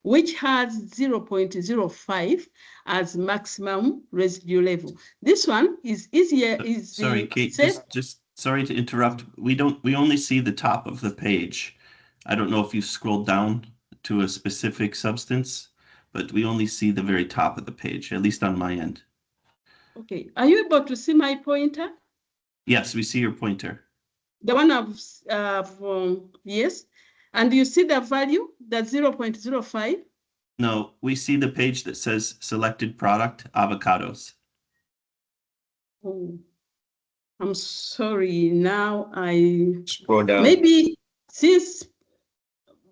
which has 0.05 as maximum residue level. This one is easier. Sorry, Kate, just sorry to interrupt. We only see the top of the page. I don't know if you scrolled down to a specific substance, but we only see the very top of the page, at least on my end. Okay, are you able to see my pointer? Yes, we see your pointer. The one yes. And you see the value, the 0.05? No, we see the page that says selected product, avocados. Oh, I'm sorry. Now I Scroll down. maybe since,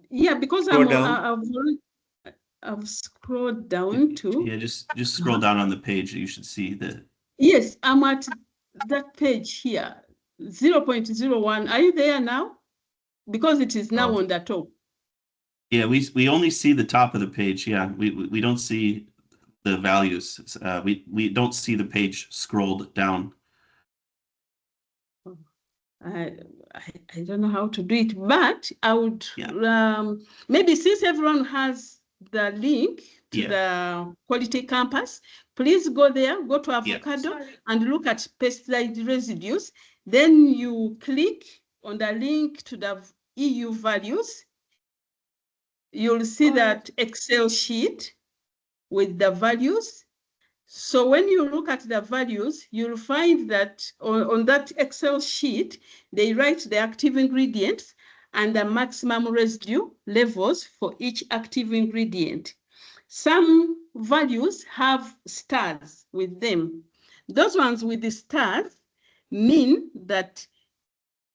yeah, because Scroll down. I've scrolled down to. Yeah, just scroll down on the page. You should see the. Yes, I'm at that page here, 0.01. Are you there now? Because it is now on the top. Yeah, we only see the top of the page. Yeah, we don't see the values. We don't see the page scrolled down. I don't know how to do it, but I would maybe since everyone has the link to the Quality Campus, please go there, go to avocado and look at pesticide residues. Then you click on the link to the EU values. You'll see that Excel sheet with the values. So when you look at the values, you'll find that on that Excel sheet, they write the active ingredients and the maximum residue levels for each active ingredient. Some values have stars with them. Those ones with the stars mean that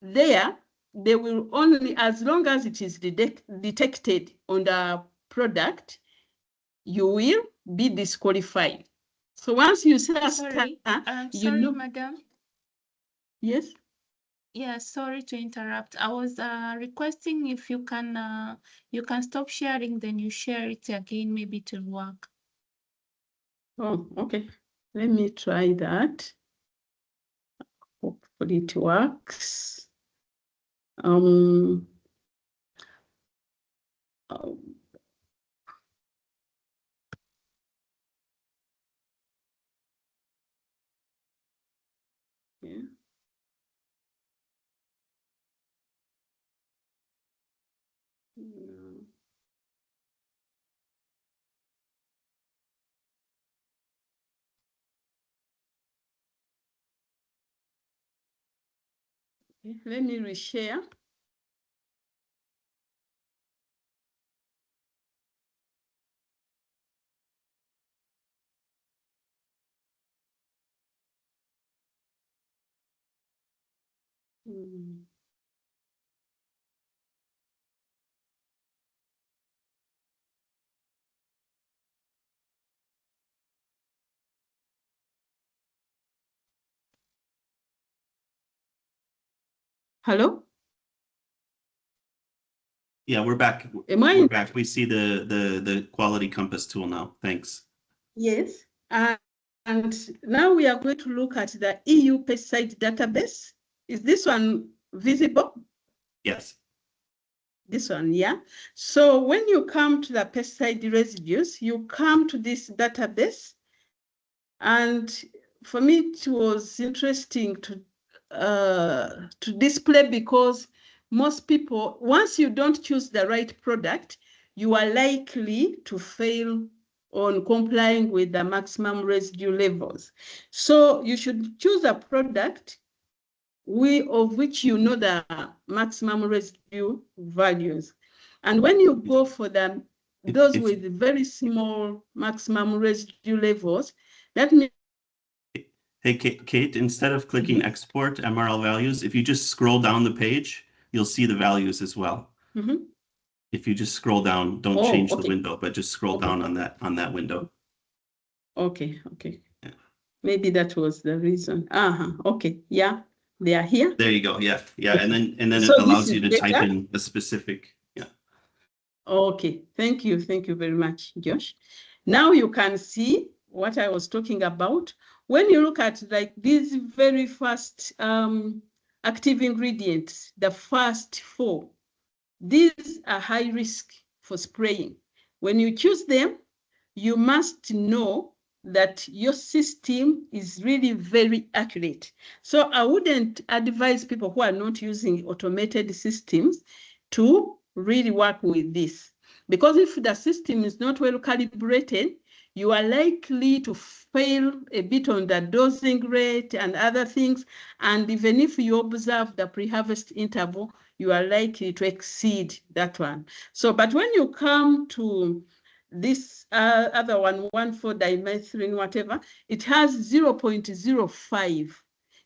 they will only, as long as it is detected on the product, you will be disqualified. So once you say a star, you know. Madam. Yes. Yeah, sorry to interrupt. I was requesting if you can stop sharing, then you share it again, maybe to work. Oh, okay. Let me try that. Hopefully it works. Yeah. Okay, let me reshare. Hello? Yeah, we're back. We're back. We see the Quality Compass tool now. Thanks. Yes. And now we are going to look at the EU pesticide database. Is this one visible? Yes. This one, yeah. So when you come to the pesticide residues, you come to this database. And for me, it was interesting to display because most people, once you don't choose the right product, you are likely to fail on complying with the maximum residue levels. So you should choose a product of which you know the maximum residue values. And when you go for those with very small maximum residue levels, that means. Hey, Kate, instead of clicking export MRL values, if you just scroll down the page, you'll see the values as well. If you just scroll down, don't change the window, but just scroll down on that window. Okay. Yeah. Maybe that was the reason. Okay, yeah. They are here. There you go. Yeah, yeah, and then So it allows this you is to type better. in a specific. Yeah. Okay, thank you very much, Josh. Now you can see what I was talking about. When you look at like these very first active ingredients, the first 4, these are high risk for spraying. When you choose them, you must know that your system is really very accurate. So I wouldn't advise people who are not using automated systems to really work with this. Because if the system is not well calibrated, you are likely to fail a bit on the dosing rate and other things. And even if you observe the pre-harvest interval, you are likely to exceed that one. So, but when you come to this other one, 1,4-dimethyl, whatever, it has 0.05.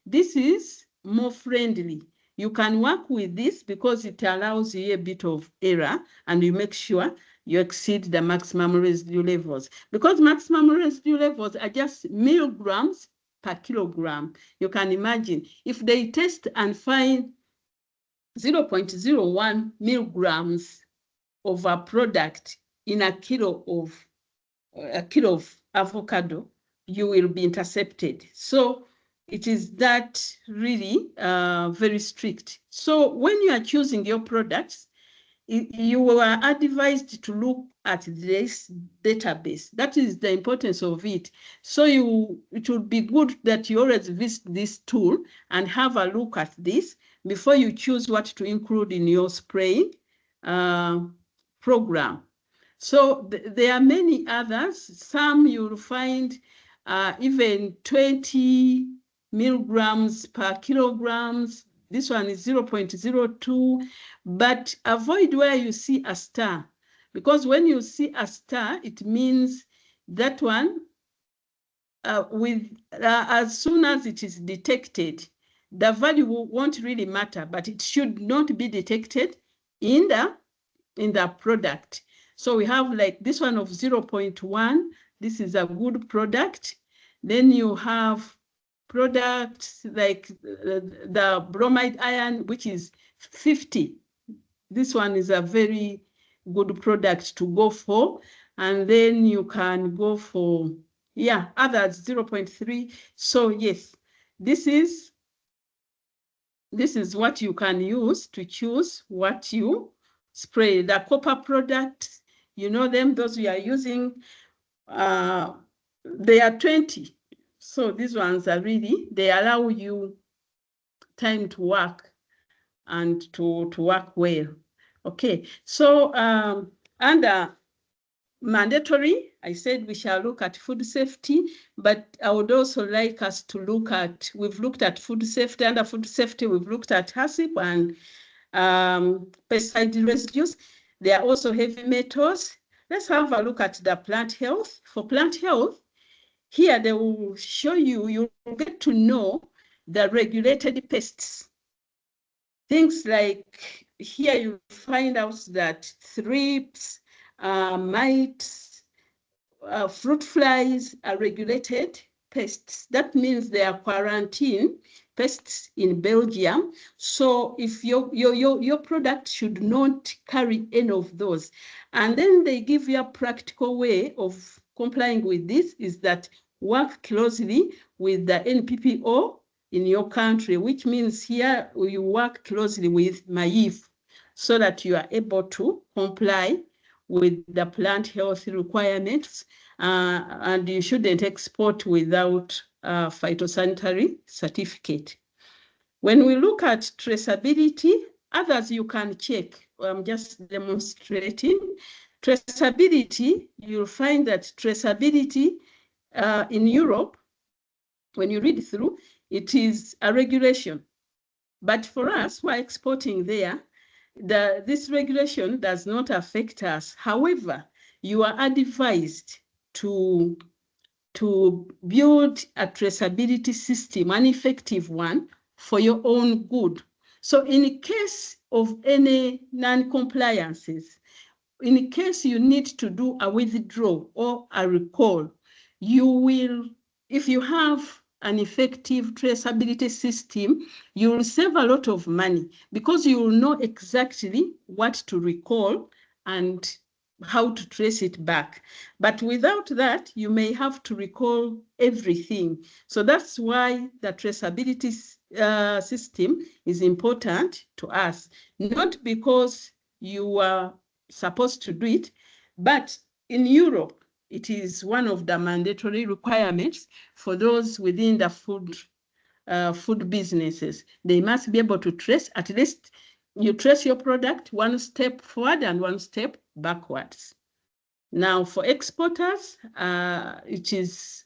This is more friendly. You can work with this because it allows you a bit of error and you make sure you exceed the maximum residue levels. Because maximum residue levels are just milligrams per kilogram. You can imagine if they test and find 0.01 milligrams of a product in a kilo of avocado, you will be intercepted. So it is that really very strict. So when you are choosing your products, you are advised to look at this database. That is the importance of it. So it would be good that you always visit this tool and have a look at this before you choose what to include in your spraying program. So there are many others. Some you'll find even 20 milligrams per kilograms. This one is 0.02, but avoid where you see a star, because when you see a star, it means that one, as soon as it is detected, the value won't really matter, but it should not be detected in the product. So we have like this one of 0.1. This is a good product. Then you have products like the bromide iron, which is 50. This one is a very good product to go for. And then you can go for, yeah, others 0.3. So yes, this is what you can use to choose what you spray. The copper products, you know them, those we are using, they are 20. So these ones are really, they allow you time to work and to work well. Okay, so under mandatory, I said we shall look at food safety, but I would also like us to look at, we've looked at food safety. Under food safety, we've looked at HACCP and pesticide residues. There are also heavy metals. Let's have a look at the plant health. For plant health, here they will show you, you'll get to know the regulated pests. Things like here you find out that thrips, mites, fruit flies are regulated pests. That means they are quarantine pests in Belgium. So if your product should not carry any of those. And then they give you a practical way of complying with this is that work closely with the NPPO in your country, which means here you work closely with MAIF so that you are able to comply with the plant health requirements, and you shouldn't export without a phytosanitary certificate. When we look at traceability, others you can check. I'm just demonstrating. Traceability, you'll find that traceability in Europe, when you read through, it is a regulation. But for us who are exporting there, this regulation does not affect us. However, you are advised to build a traceability system, an effective one, for your own good. So in case of any non-compliances, in case you need to do a withdrawal or a recall, you will, if you have an effective traceability system, you will save a lot of money because you will know exactly what to recall and how to trace it back. But without that, you may have to recall everything. So that's why the traceability system is important to us, not because you are supposed to do it, but in Europe, it is one of the mandatory requirements for those within the food businesses. They must be able to trace, at least you trace your product one step forward and one step backwards. Now for exporters, it is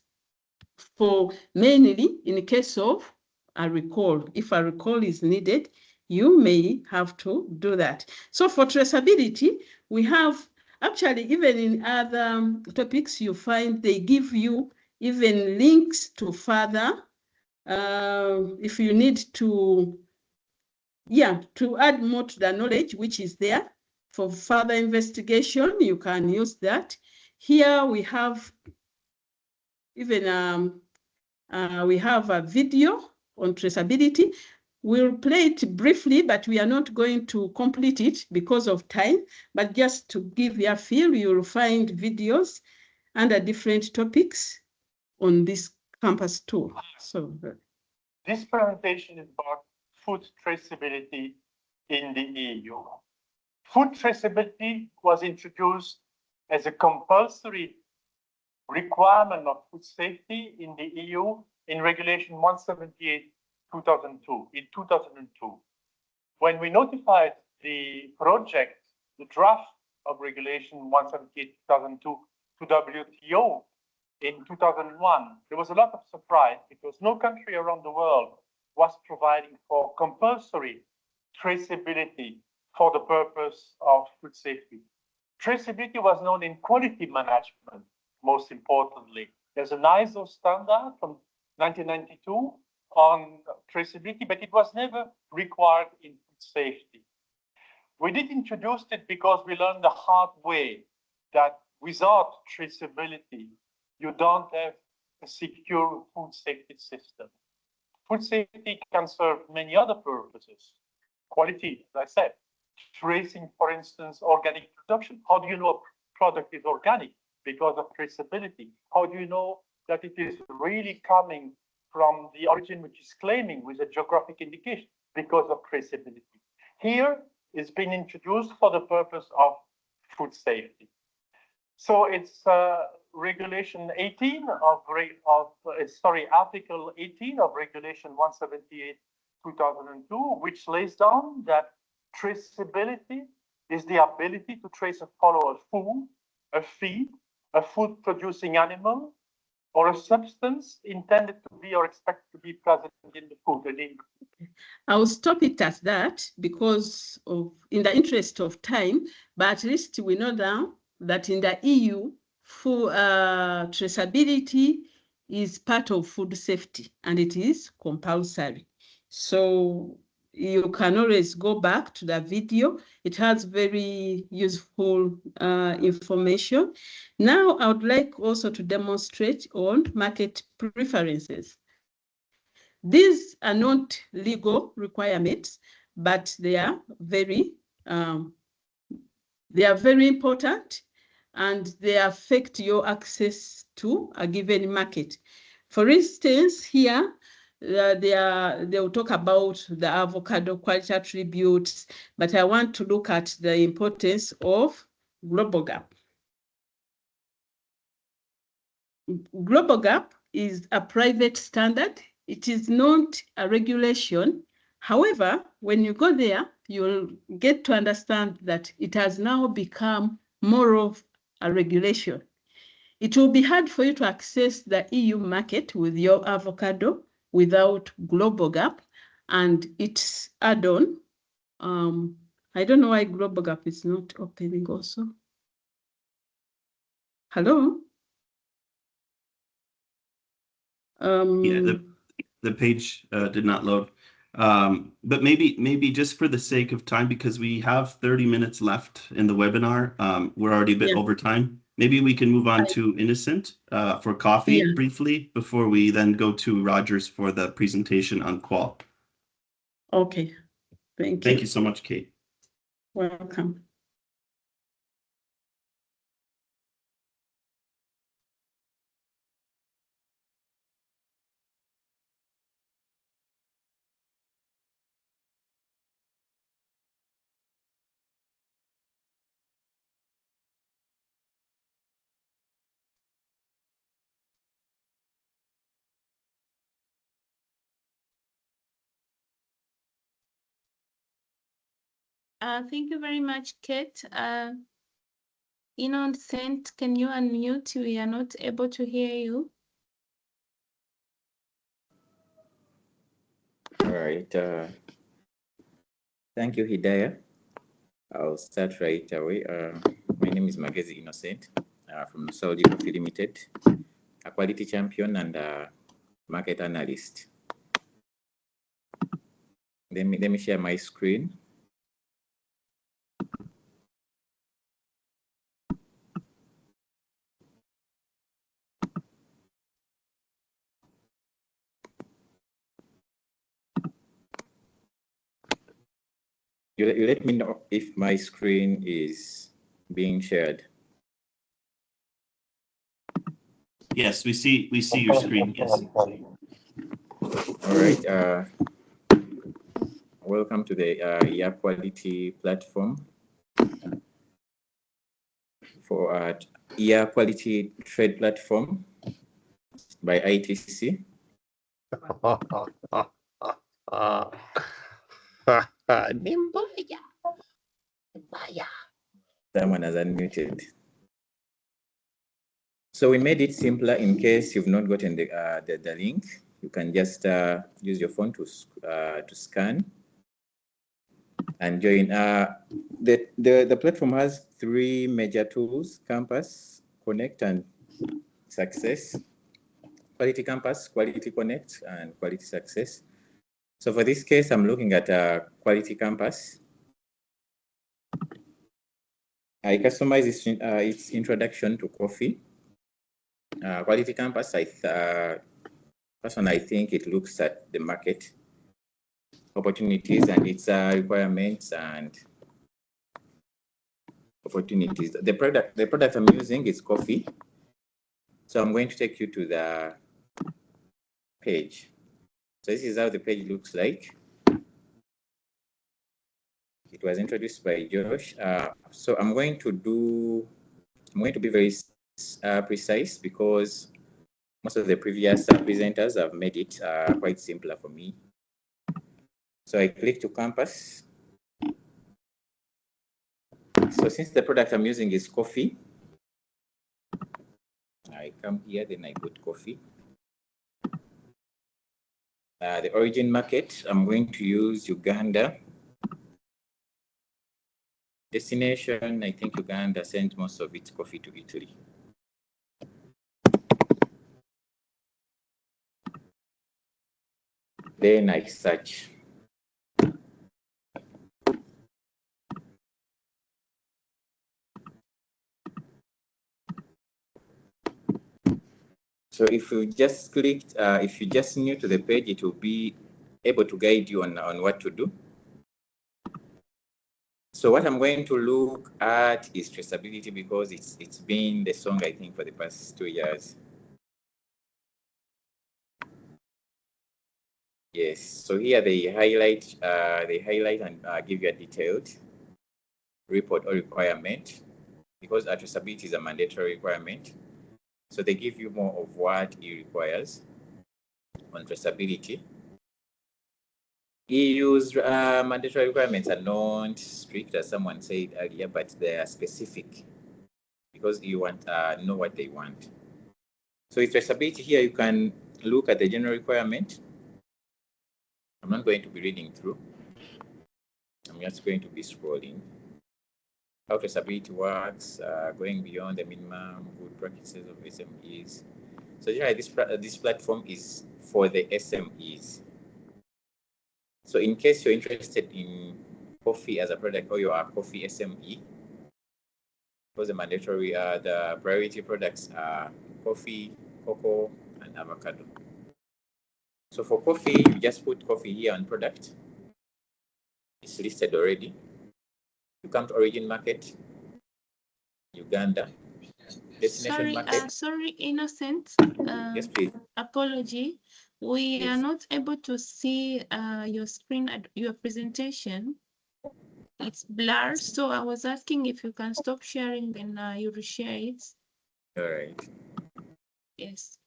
for mainly in case of a recall. If a recall is needed, you may have to do that. So for traceability, we have actually, even in other topics, you find they give you even links to further, if you need to, to add more to the knowledge which is there for further investigation, you can use that. Here we have even we have a video on traceability. We'll play it briefly, but we are not going to complete it because of time. But just to give you a feel, you'll find videos under different topics on this campus tool. So this presentation is about food traceability in the EU. Food traceability was introduced as a compulsory requirement of food safety in the EU in Regulation 178/2002, in 2002. When we notified the project, the draft of Regulation 178/2002 to WTO in 2001, there was a lot of surprise because no country around the world was providing for compulsory traceability for the purpose of food safety. Traceability was known in quality management, most importantly. There's an ISO standard from 1992 on traceability, but it was never required in food safety. We did introduce it because we learned the hard way that without traceability, you don't have a secure food safety system. Food safety can serve many other purposes. Quality, as I said, tracing, for instance, organic production. How do you know a product is organic? Because of traceability. How do you know that it is really coming from the origin which is claiming with a geographic indication? Because of traceability. Here it's been introduced for the purpose of food safety. So it's Regulation 18 Article 18 of Regulation 178/2002, which lays down that traceability is the ability to trace and follow a food, a feed, a food-producing animal, or a substance intended to be or expected to be present in the food. I'll stop it at that because of, in the interest of time, but at least we know now that in the EU, food traceability is part of food safety and it is compulsory. So you can always go back to the video. It has very useful information. Now, I would like also to demonstrate on market preferences. These are not legal requirements, but they are very important and they affect your access to a given market. For instance, here, they will talk about the avocado quality attributes, but I want to look at the importance of global gap. Global gap is a private standard. It is not a regulation. However, when you go there, you'll get to understand that it has now become more of a regulation. It will be hard for you to access the EU market with your avocado without global gap and its add-on. I don't know why global gap is not opening also. Hello? Yeah, the page did not load. But maybe just for the sake of time, because we have 30 minutes left in the webinar, we're already a bit over time. Maybe we can move on to Innocent for coffee Yeah. briefly before we then go to Rogers for the presentation on QAAUL. Okay. Thank you so much, Kate. Welcome. Thank you very much, Kate. Innocent, can you unmute? We are not able to hear you. All right. Thank you, Hidayah. I'll start right away. My name is Magezi Innocent from Saudi Coffee Limited, a quality champion and a market analyst. Let me share my screen. You let me know if my screen is being shared. Yes, we see your screen. Yes. All right. Welcome to the EAC Quality platform for EAC Quality Trade Platform by ITC. Someone has unmuted. So we made it simpler in case you've not gotten the link. You can just use your phone to scan and join. The platform has three major tools: Campus, Connect, and Success. Quality Campus, Quality Connect, and Quality Success. So for this case, I'm looking at Quality Campus. I customize its introduction to coffee. Quality Campus, personally, I think it looks at the market opportunities and its requirements and opportunities. The product I'm using is coffee. So I'm going to take you to the page. So this is how the page looks like. It was introduced by Josh. So I'm going to be very precise because most of the previous presenters have made it quite simpler for me. So I click to Campus. So since the product I'm using is coffee, I come here, then I go to coffee. The origin market, I'm going to use Uganda. Destination, I think Uganda sends most of its coffee to Italy. Then I search. So if you just clicked, if you're just new to the page, it will be able to guide you on what to do. So what I'm going to look at is traceability because it's been the song, I think, for the past 2 years. Yes, so here they highlight and give you a detailed report or requirement because traceability is a mandatory requirement. So they give you more of what it requires on traceability. EU's mandatory requirements are not strict, as someone said earlier, but they are specific because you want know what they want. So with traceability here, you can look at the general requirement. I'm not going to be reading through. I'm just going to be scrolling. How traceability works, going beyond the minimum good practices of SMEs. So yeah, this platform is for the SMEs. So in case you're interested in coffee as a product or you are a coffee SME, because the mandatory, the priority products are coffee, cocoa, and avocado. So for coffee, you just put coffee here on product. It's listed already. You come to origin market, Uganda. Destination market. Sorry, Innocent. Yes, please. Apology. We Yes. are not able to see your screen at your presentation. It's blurred. So I was asking if you can stop sharing and you reshare it. All right. Yes.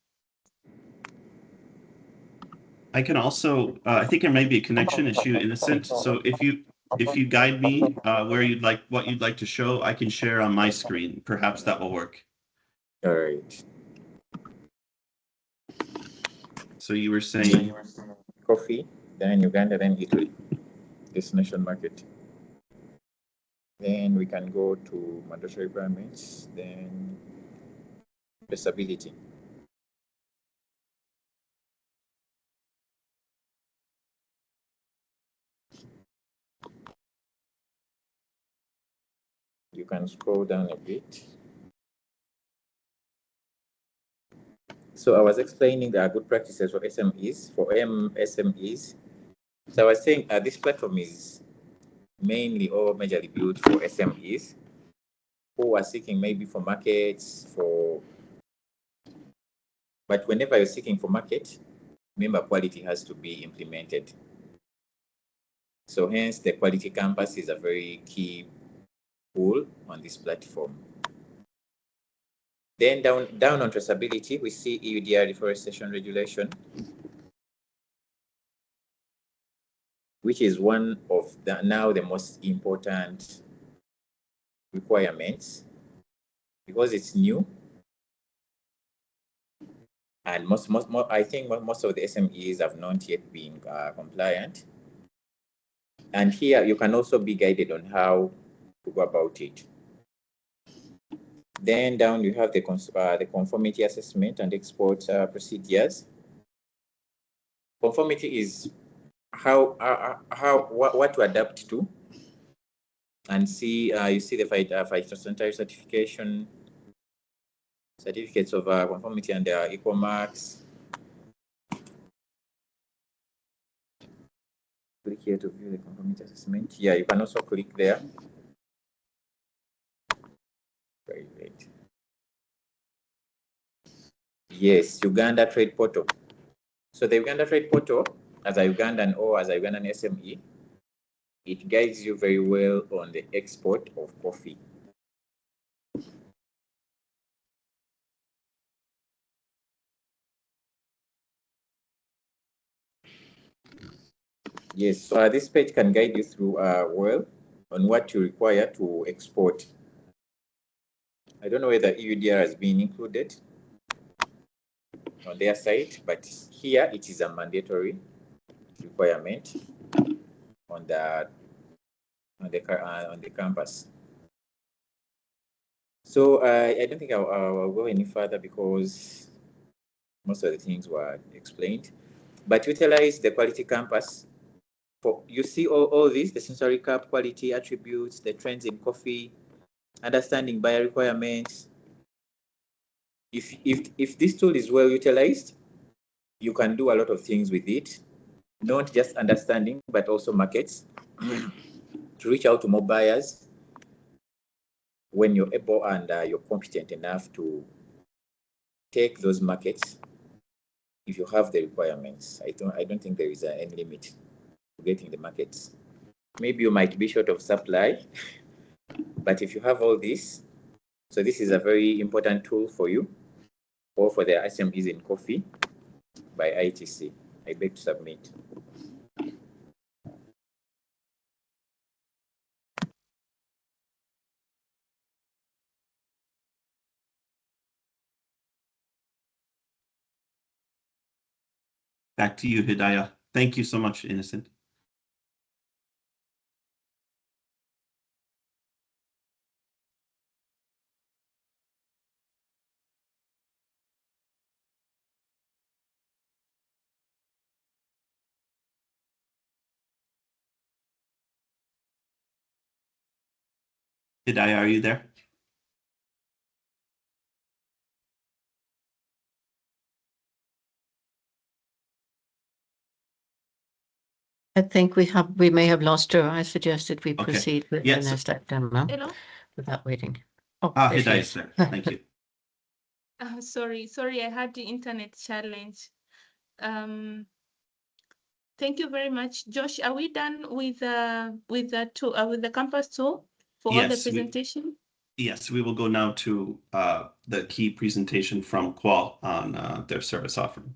I can also, I think there may be a connection issue, Innocent. So if you guide me where you'd like, what you'd like to show, I can share on my screen. Perhaps that will work. All right. So you were saying Coffee, then Uganda, then Italy. Destination market. Then we can go to mandatory requirements, then traceability. You can scroll down a bit. So I was explaining the good practices for SMEs, for SMEs. So I was saying this platform is mainly or majorly built for SMEs who are seeking maybe for markets, but whenever you're seeking for market, member quality has to be implemented. So hence the quality campus is a very key tool on this platform. Then down on traceability, we see EUDR deforestation regulation, which is one of now the most important requirements because it's new. And I think most of the SMEs have not yet been compliant. And here you can also be guided on how to go about it. Then down you have the conformity assessment and export procedures. Conformity is what to adapt to, and see you see the phytosanitary certification, certificates of conformity and equal marks. Click here to view the conformity assessment. Yeah, you can also click there. Very great. Yes, Uganda Trade Portal. So the Uganda Trade Portal, as a Ugandan or as a Ugandan SME, it guides you very well on the export of coffee. Yes, so this page can guide you through well on what you require to export. I don't know whether EUDR has been included on their site, but here it is a mandatory requirement on the campus. So I don't think I'll go any further because most of the things were explained. But utilize the quality campus. You see all these, the sensory cap, quality attributes, the trends in coffee, understanding buyer requirements. If this tool is well utilized, you can do a lot of things with it, not just understanding, but also markets, to reach out to more buyers when you're able and you're competent enough to take those markets. If you have the requirements, I don't think there is any limit to getting the markets. Maybe you might be short of supply, but if you have all this, so this is a very important tool for you or for the SMEs in coffee by ITC. I beg to submit. back to you, Hidayah. Thank you so much, Innocent. Hidayah, are you there? I think we may have lost her. I suggested we proceed with Yes. the next item now Hello? without waiting. Oh, Ah, there she Hidayah is. is there. Thank you. Sorry, I had the internet challenge. Thank you very much. Josh, are we done with the campus tool for all the Yes, presentation? Yes, we will go now to the key presentation from QAAUL on their service offering.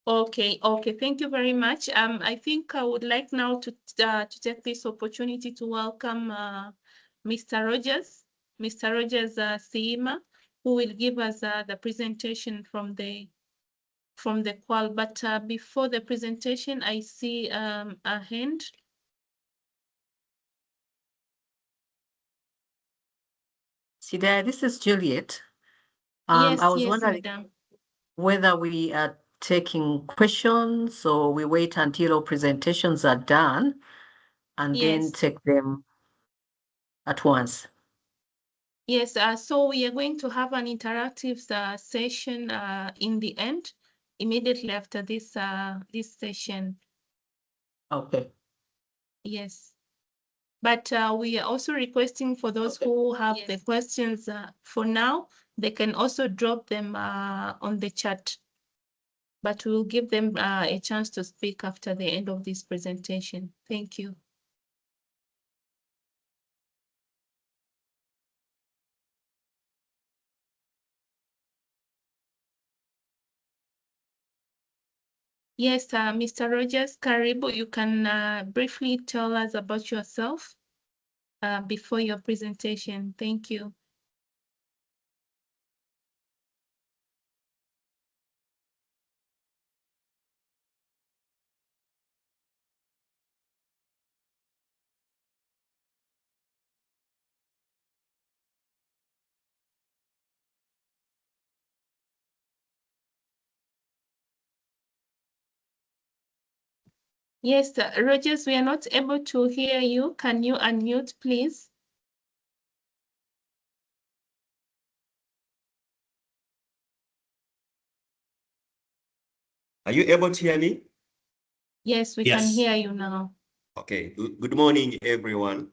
Okay, thank you very much. I think I would like now to take this opportunity to welcome Mr. Rogers Siima, who will give us the presentation from the QAAUL. But before the presentation, I see a hand. Sidai, this is Juliet. Yes, I was yes, wondering madam. whether we are taking questions or we wait until all presentations are done and then Yes. take them at once. Yes, so we are going to have an interactive session in the end, immediately after this session. Okay. Yes. But we are also requesting for those who have the questions for now, they can also drop them on the chat. But we'll give them a chance to speak after the end of this presentation. Thank you. Yes, Mr. Rogers, Karibu, you can briefly tell us about yourself before your presentation. Thank you. Yes, Rogers, we are not able to hear you. Can you unmute, please? Are you able to hear me? Yes, we can hear you now. Okay, good morning, everyone.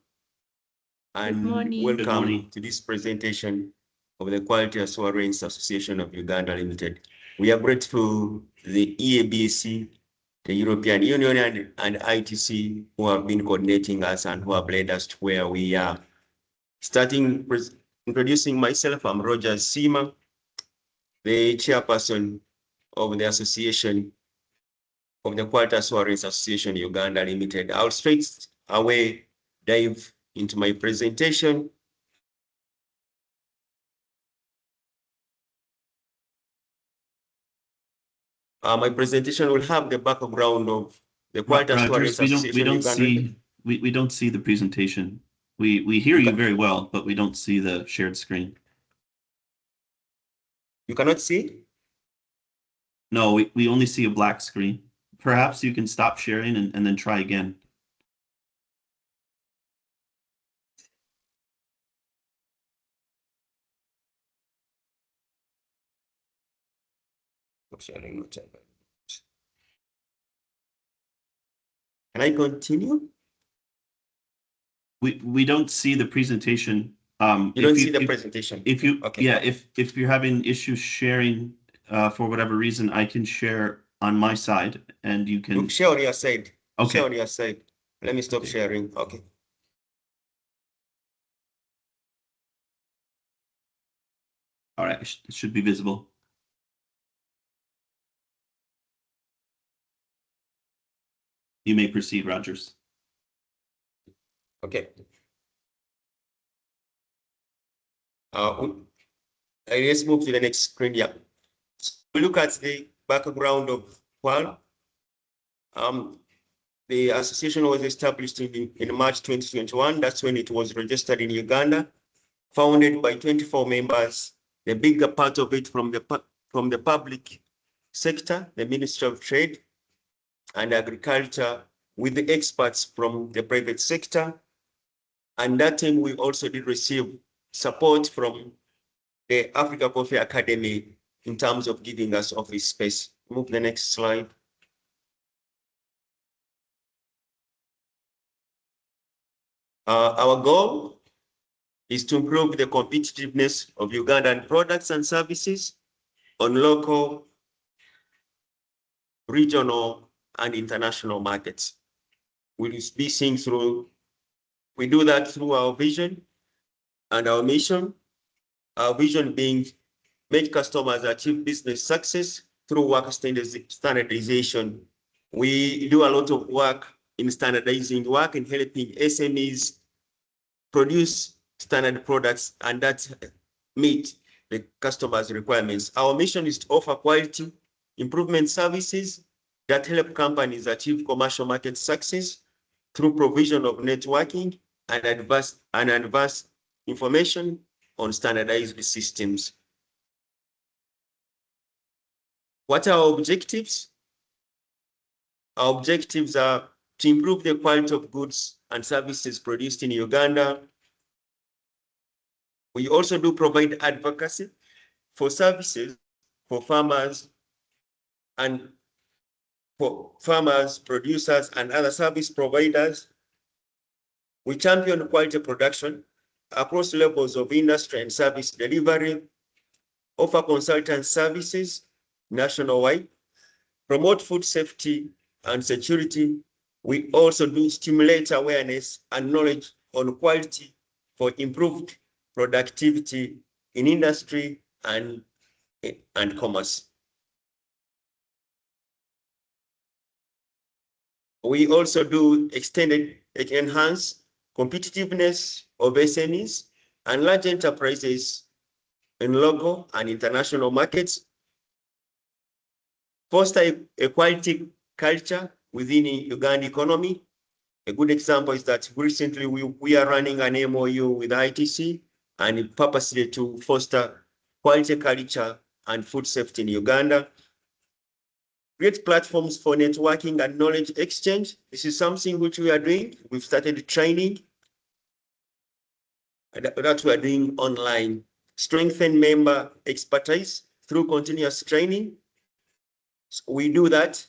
And Good morning. welcome Good morning. to this presentation of the Quality Assurance Association of Uganda Limited. We are grateful to the EABC, the European Union, and ITC who have been coordinating us and who have led us to where we are. Starting introducing myself, I'm Roger Siima, the chairperson of the association of the Quality Assurance Association Uganda Limited. I'll straight away dive into my presentation. My presentation will have the background of the Quality Assurance Association Uganda. We don't see the presentation. We hear you very well, but we don't see the shared screen. You cannot see? No, we only see a black screen. Perhaps you can stop sharing and then try again. Sharing. Can I continue? We don't see the presentation. You don't see the presentation. If you okay. Yeah, if you're having issues sharing for whatever reason, I can share on my side and you can share on your side. Okay. Share on your side. Let me stop sharing. Okay. All right, it should be visible. You may proceed, Rogers. Okay. Let's move to the next screen. Yeah. So we look at the background of QAAUL. The association was established in March 2021. That's when it was registered in Uganda, founded by 24 members. The bigger part of it from the public sector, the Ministry of Trade and Agriculture, with the experts from the private sector. And that time we also did receive support from the Africa Coffee Academy in terms of giving us office space. Move the next slide. Our goal is to improve the competitiveness of Ugandan products and services on local, regional, and international markets. We'll be seeing through, we do that through our vision and our mission. Our vision being make customers achieve business success through work standardization. We do a lot of work in standardizing work and helping SMEs produce standard products and that meet the customer's requirements. Our mission is to offer quality improvement services that help companies achieve commercial market success through provision of networking and advanced information on standardized systems. What are our objectives? Our objectives are to improve the quality of goods and services produced in Uganda. We also do provide advocacy for services for farmers and for farmers, producers, and other service providers. We champion quality production across levels of industry and service delivery, offer consultant services nationwide, promote food safety and security. We also do stimulate awareness and knowledge on quality for improved productivity in industry and commerce. We also do enhance competitiveness of SMEs and large enterprises in local and international markets, foster a quality culture within the Ugandan economy. A good example is that recently we are running an MOU with ITC and purposely to foster quality culture and food safety in Uganda. Create platforms for networking and knowledge exchange. This is something which we are doing. We've started training that we are doing online. Strengthen member expertise through continuous training. So we do that.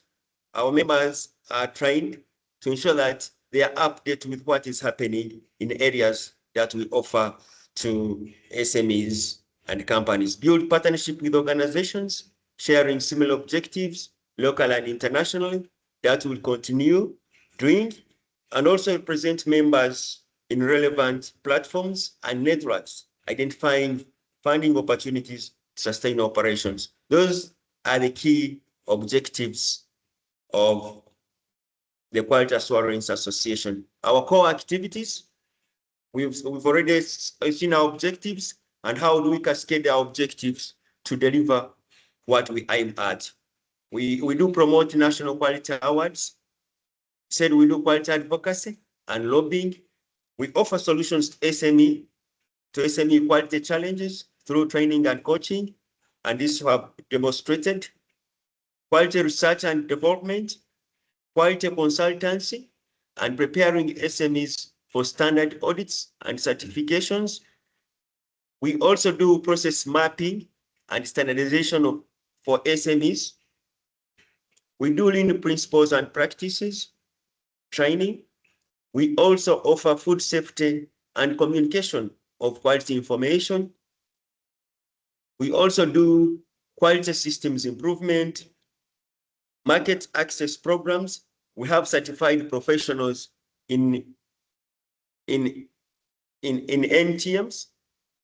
Our members are trained to ensure that they are updated with what is happening in areas that we offer to SMEs and companies. Build partnership with organizations, sharing similar objectives, local and internationally, that will continue doing, and also present members in relevant platforms and networks, identifying funding opportunities to sustain operations. Those are the key objectives of the Quality Assurance Association. Our core activities, we've already seen our objectives and how do we cascade our objectives to deliver what we aim at. We do promote national quality awards. Said we do quality advocacy and lobbying. We offer solutions to SME quality challenges through training and coaching, and this have demonstrated quality research and development, quality consultancy, and preparing SMEs for standard audits and certifications. We also do process mapping and standardization for SMEs. We do lean principles and practices training. We also offer food safety and communication of quality information. We also do quality systems improvement, market access programs. We have certified professionals in NTMs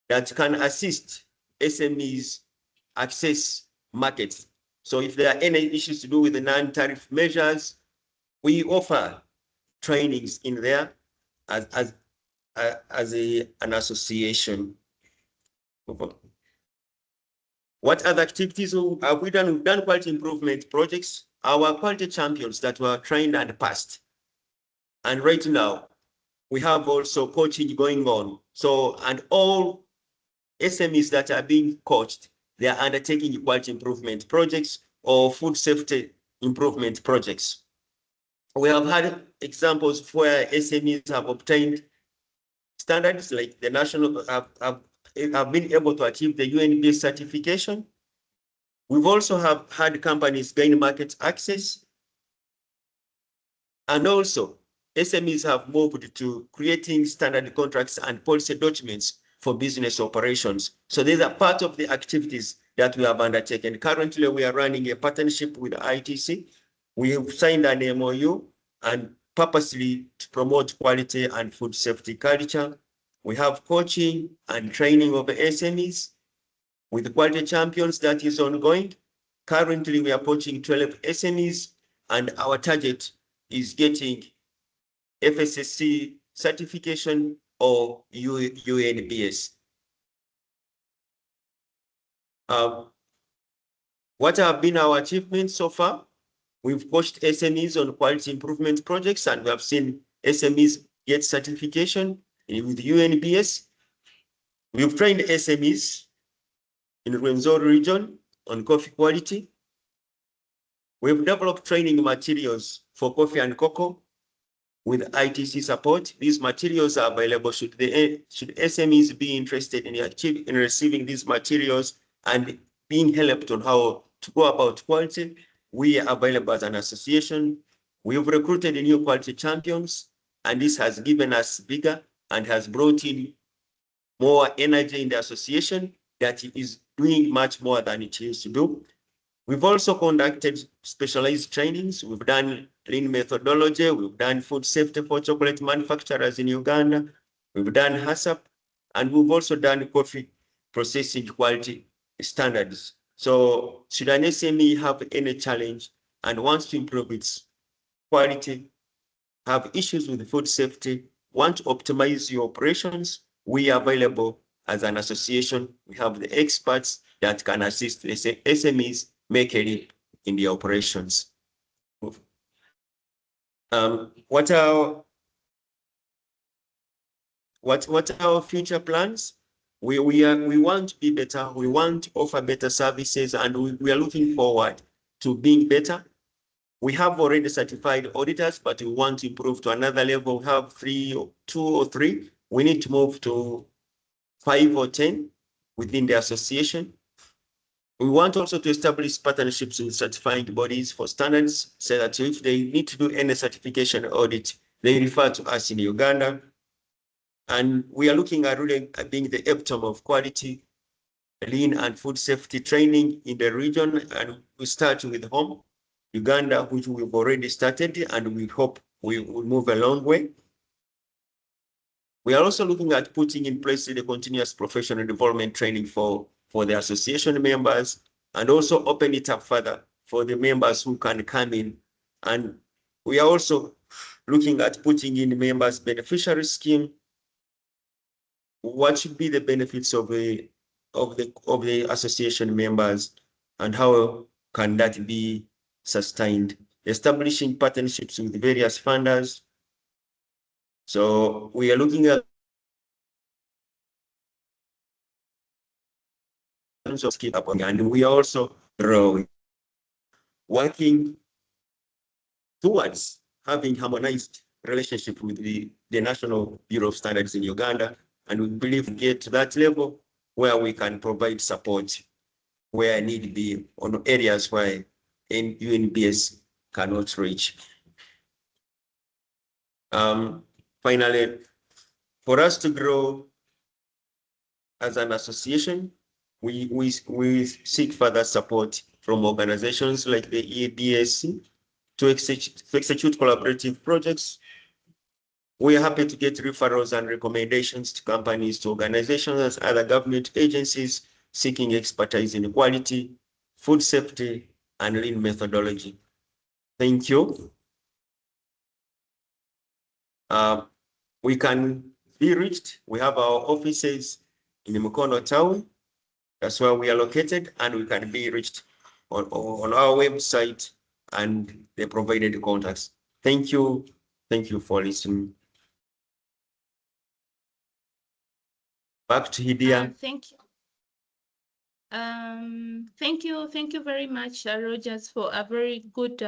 that can assist SMEs access markets. So if there are any issues to do with the non-tariff measures, we offer trainings in there as an association. What other activities have we done? We've done quality improvement projects. Our quality champions that were trained and passed. And right now, we have also coaching going on. So, and all SMEs that are being coached, they are undertaking quality improvement projects or food safety improvement projects. We have had examples where SMEs have obtained standards like the national, have been able to achieve the UNB certification. We've also had companies gain market access. And also SMEs have moved to creating standard contracts and policy documents for business operations. So these are part of the activities that we have undertaken. Currently, we are running a partnership with ITC. We have signed an MOU and purposely to promote quality and food safety culture. We have coaching and training of SMEs with quality champions that is ongoing. Currently, we are coaching 12 SMEs, and our target is getting FSSC certification or UNBS. What have been our achievements so far? We've coached SMEs on quality improvement projects, and we have seen SMEs get certification with UNBS. We've trained SMEs in Rwenzori region on coffee quality. We've developed training materials for coffee and cocoa with ITC support. These materials are available should SMEs be interested in receiving these materials and being helped on how to go about quality. We are available as an association. We've recruited new quality champions, and this has given us bigger and has brought in more energy in the association that is doing much more than it used to do. We've also conducted specialized trainings. We've done lean methodology. We've done food safety for chocolate manufacturers in Uganda. We've done HACCP, and we've also done coffee processing quality standards. So should an SME have any challenge and wants to improve its quality, have issues with food safety, want to optimize your operations, we are available as an association. We have the experts that can assist the SMEs make a leap in the operations. What are our future plans? We want to be better. We want to offer better services, and we are looking forward to being better. We have already certified auditors, but we want to improve to another level. We have 2 or 3. We need to move to 5 or 10 within the association. We want also to establish partnerships with certifying bodies for standards, so that if they need to do any certification audit, they refer to us in Uganda. And we are looking at really being the epitome of quality, lean and food safety training in the region. And we start with home, Uganda, which we've already started, and we hope we will move a long way. We are also looking at putting in place the continuous professional development training for the association members, and also open it up further for the members who can come in. And we are also looking at putting in members beneficiary scheme. What should be the benefits of the association members, and how can that be sustained? Establishing partnerships with various funders. So we are looking at and we are also working towards having harmonized relationship with the National Bureau of Standards in Uganda, and we believe get to that level where we can provide support where need be on areas where UNBS cannot reach. Finally, for us to grow as an association, we seek further support from organizations like the EAC to execute collaborative projects. We are happy to get referrals and recommendations to companies, to organizations, and other government agencies seeking expertise in quality, food safety, and lean methodology. Thank you. We can be reached. We have our offices in the Mukono town. That's where we are located, and we can be reached on our website and the provided contacts. Thank you. Thank you for listening. Back to Hidia. Thank you. Thank you very much, Rogers, for a very good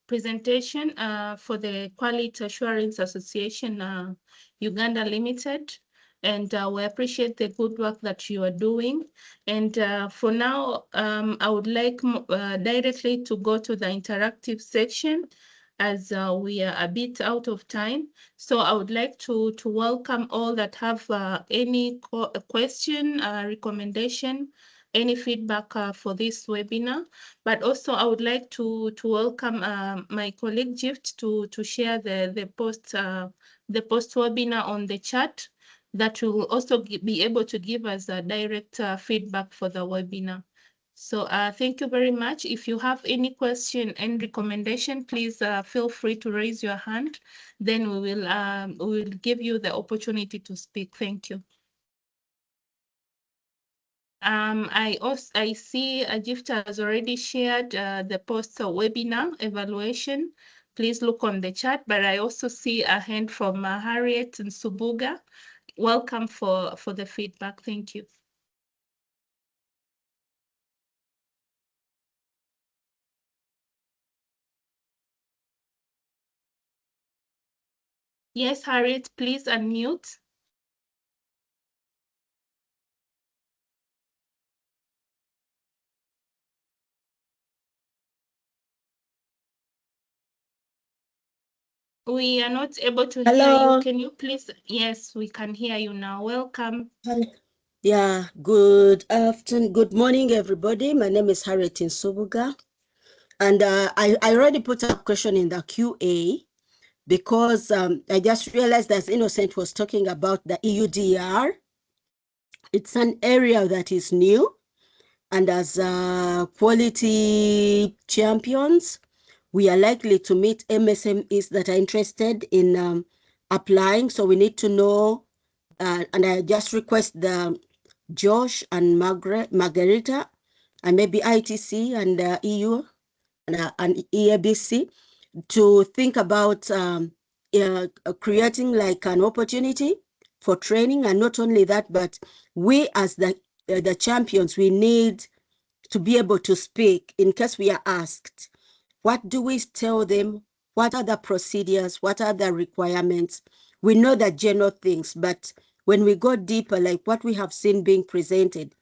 presentation for the Quality Assurance Association Uganda Limited. And we appreciate the good work that you are doing. And for now, I would like directly to go to the interactive section. as we are a bit out of time. So I would like to welcome all that have any question, recommendation, any feedback for this webinar. But also I would like to welcome my colleague Gift to share the post webinar on the chat that will also be able to give us a direct feedback for the webinar. So thank you very much. If you have any question and recommendation, please feel free to raise your hand. Then we will give you the opportunity to speak. Thank you. I see Gift has already shared the post webinar evaluation. Please look on the chat, but I also see a hand from Harriet and Subuga. Welcome for the feedback. Thank you. Yes, Harriet, please unmute. We are not able to hear you. Can you please? Yes, we can hear you now. Welcome. Yeah, good afternoon, good morning, everybody. My name is Harriet Nsubuga. And I already put a question in the QA because I just realized that Innocent was talking about the EUDR. It's an area that is new. And as quality champions, we are likely to meet MSMEs that are interested in applying. So we need to know, and I just request the Josh and Margarita, and maybe ITC and EU and EABC to think about creating like an opportunity for training. And not only that, but we as the champions, we need to be able to speak in case we are asked. What do we tell them? What are the procedures? What are the requirements? We know the general things, but when we go deeper, like what we have seen being presented,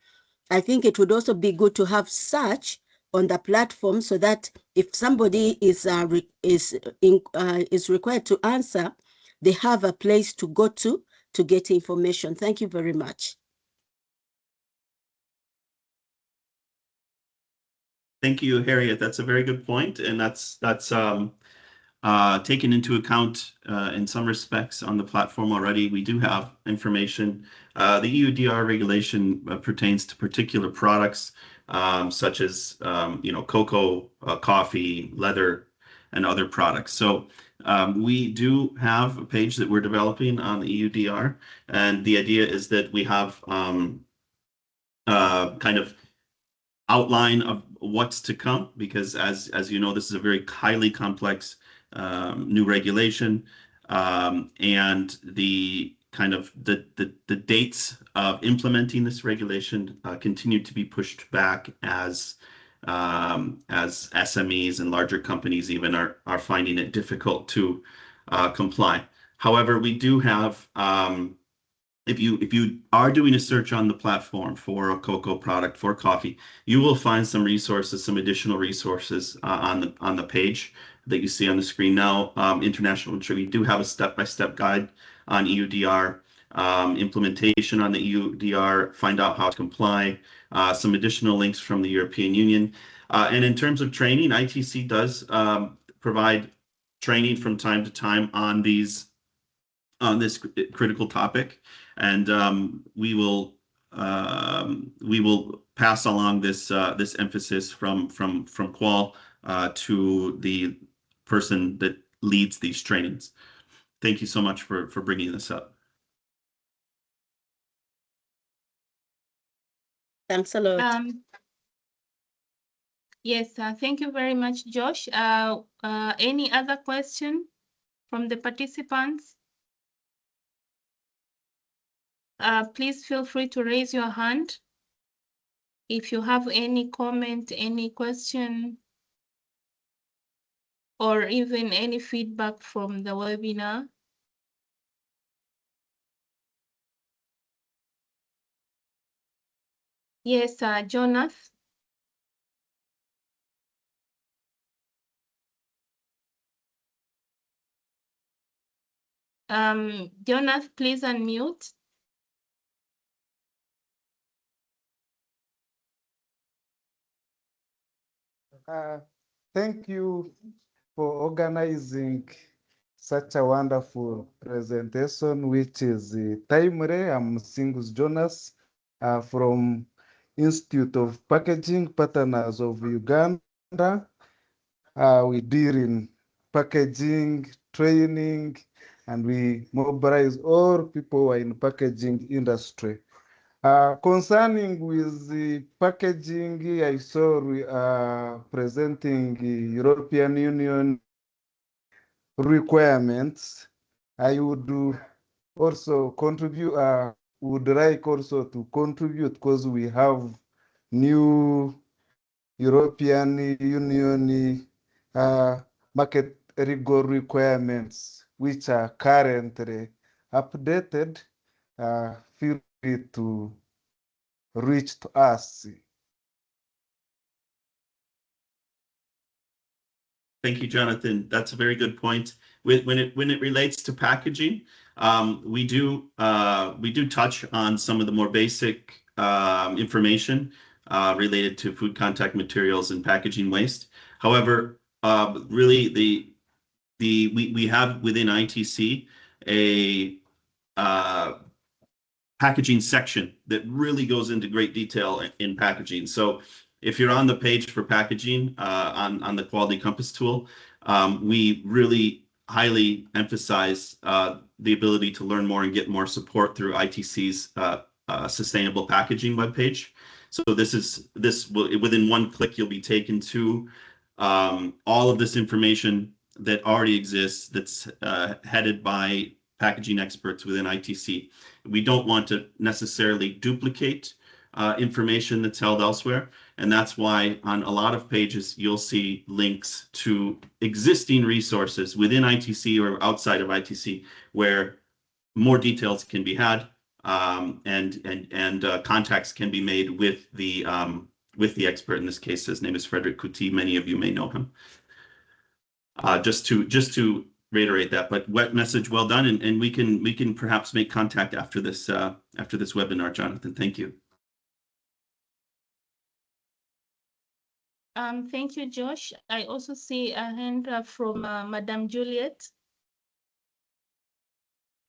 I think it would also be good to have such on the platform so that if somebody is required to answer, they have a place to go to get information. Thank you very much. Thank you, Harriet. That's a very good point, and that's taken into account in some respects on the platform already. We do have information. The EUDR regulation pertains to particular products such as cocoa, coffee, leather, and other products. So we do have a page that we're developing on the EUDR, and the idea is that we have kind of outline of what's to come, because as you know, this is a very highly complex new regulation, and the kind of the dates of implementing this regulation continue to be pushed back as SMEs and larger companies even are finding it difficult to comply. However, we do have if you are doing a search on the platform for a cocoa product, for coffee, you will find some resources, some additional resources on the page that you see on the screen now. International, we do have a step-by-step guide on EUDR, implementation on the EUDR, find out how to comply, some additional links from the European Union. And in terms of training, ITC does provide training from time to time on this critical topic, and we will pass along this emphasis from QAAUL to the person that leads these trainings. Thank you so much for bringing this up. Thanks a lot. Yes, thank you very much, Josh. Any other question from the participants? Please feel free to raise your hand if you have any comment, any question, or even any feedback from the webinar. Yes, Jonas. Jonas, please unmute. Thank you for organizing such a wonderful presentation, which is timely. I'm Singus Jonas from Institute of Packaging Partners of Uganda. We deal in packaging, training, and we mobilize all people who are in packaging industry. Concerning with the packaging, I saw we are presenting the European Union requirements. I would also contribute, would like also to contribute because we have new European Union market rigor requirements, which are currently updated. Feel free to reach to us. Thank you, Jonathan. That's a very good point. When it relates to packaging, we do touch on some of the more basic information related to food contact materials and packaging waste. However, really we have within ITC a packaging section that really goes into great detail in packaging. So if you're on the page for packaging on the Quality Compass tool, we really highly emphasize the ability to learn more and get more support through ITC's sustainable packaging webpage. So this will, within one click, you'll be taken to all of this information that already exists, that's headed by packaging experts within ITC. We don't want to necessarily duplicate information that's held elsewhere. And that's why on a lot of pages, you'll see links to existing resources within ITC or outside of ITC where more details can be had and contacts can be made with the expert. In this case, his name is Frederick Kuti. Many of you may know him. Just to reiterate that, but wet message, well done, and we can perhaps make contact after this webinar, Jonathan. Thank you. Thank you, Josh. I also see a hand from Madam Juliet.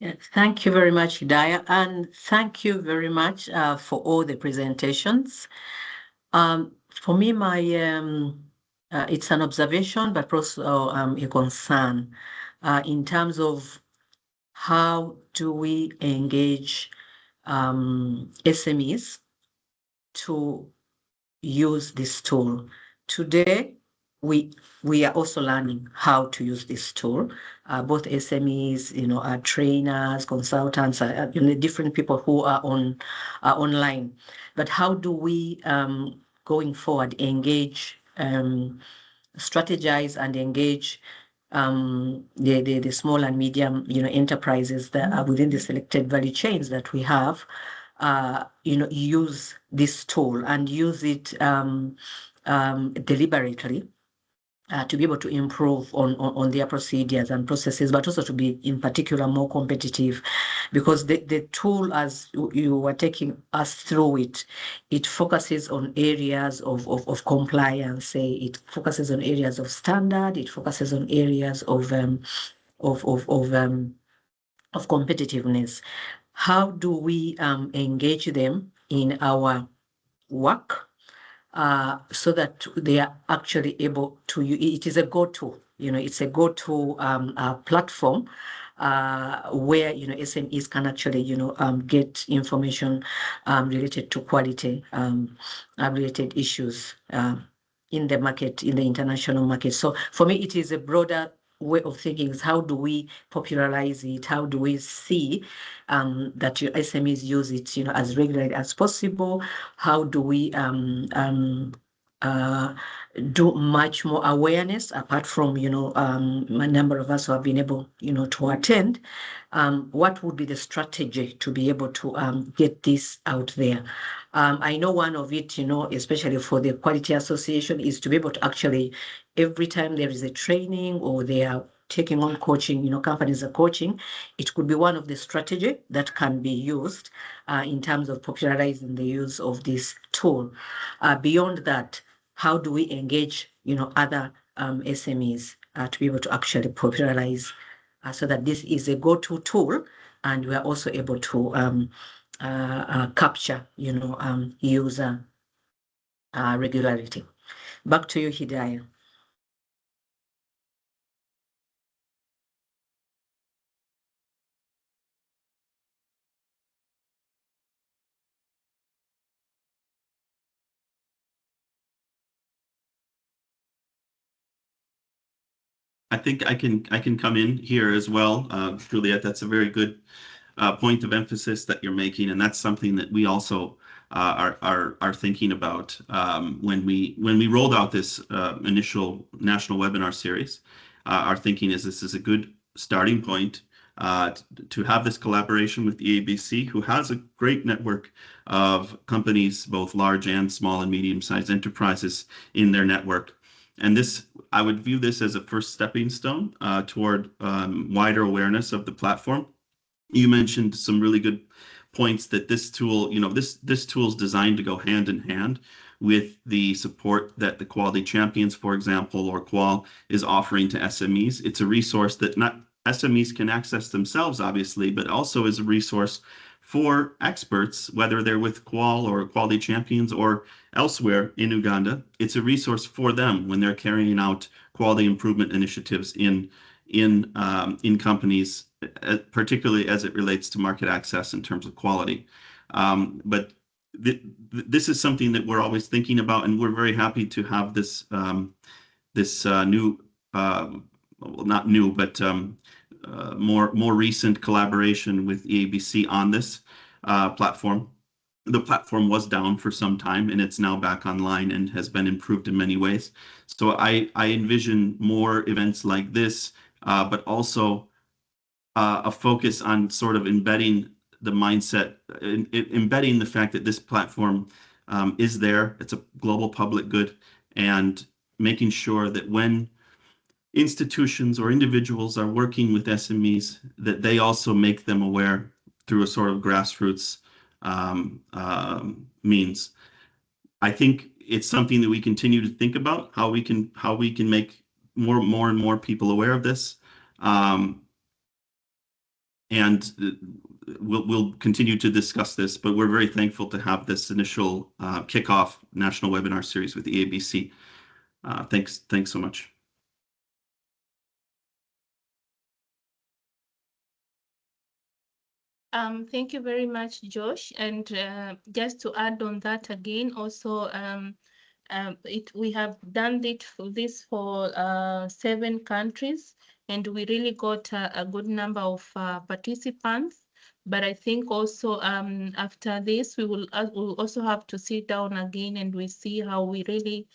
Yes, thank you very much, Hidayah, and thank you very much for all the presentations. For me, it's an observation, but also a concern in terms of how do we engage SMEs to use this tool. Today, we are also learning how to use this tool. Both SMEs, trainers, consultants, different people who are online. But how do we, going forward, engage, strategize, and engage the small and medium, enterprises that are within the selected value chains that we have? Use this tool and use it deliberately to be able to improve on their procedures and processes, but also to be, in particular, more competitive, because the tool, as you were taking us through it focuses on areas of compliance. It focuses on areas of standard. It focuses on areas of competitiveness. How do we engage them in our work so that they are actually able to? It is a go-to, it's a go-to platform where SMEs can actually get information related to quality related issues in the market, in the international market. So for me, it is a broader way of thinking. Is how do we popularize it? How do we see that your SMEs use it, as regularly as possible? How do we do much more awareness, apart from a number of us who have been able to attend? What would be the strategy to be able to get this out there? I know one of it, especially for the Quality Association, is to be able to actually, every time there is a training or there are taking on coaching, companies are coaching, it could be one of the strategy that can be used in terms of popularizing the use of this tool. Beyond that, how do we engage, other SMEs to be able to actually popularize so that this is a go-to tool, and we are also able to capture, user regularity. Back to you, Hidayah. I think I can come in here as well, Juliet. That's a very good point of emphasis that you're making, and that's something that we also are thinking about when we rolled out this initial national webinar series. Our thinking is this is a good starting point to have this collaboration with EABC, who has a great network of companies, both large and small and medium-sized enterprises in their network. And this, I would view this as a first stepping stone toward wider awareness of the platform. You mentioned some really good points that this tool, this tool is designed to go hand in hand with the support that the Quality Champions, for example, or QAAUL is offering to SMEs. It's a resource that not SMEs can access themselves, obviously, but also is a resource for experts, whether they're with QAAUL or Quality Champions or elsewhere in Uganda. It's a resource for them when they're carrying out quality improvement initiatives in companies, particularly as it relates to market access in terms of quality. But this is something that we're always thinking about, and we're very happy to have this new, well, not new, but more recent collaboration with EABC on this platform. The platform was down for some time, and it's now back online and has been improved in many ways. So I envision more events like this, but also a focus on sort of embedding the mindset, embedding the fact that this platform is there, it's a global public good, and making sure that when institutions or individuals are working with SMEs, that they also make them aware through a sort of grassroots means. I think it's something that we continue to think about, how we can make more and more people aware of this. And we'll continue to discuss this, but we're very thankful to have this initial kickoff national webinar series with the EABC. Thanks so much. Thank you very much, Josh. And just to add on that again, also, we have done this for 7 countries, and we really got a good number of participants. But I think also after this, we will also have to sit down again and we see how we really,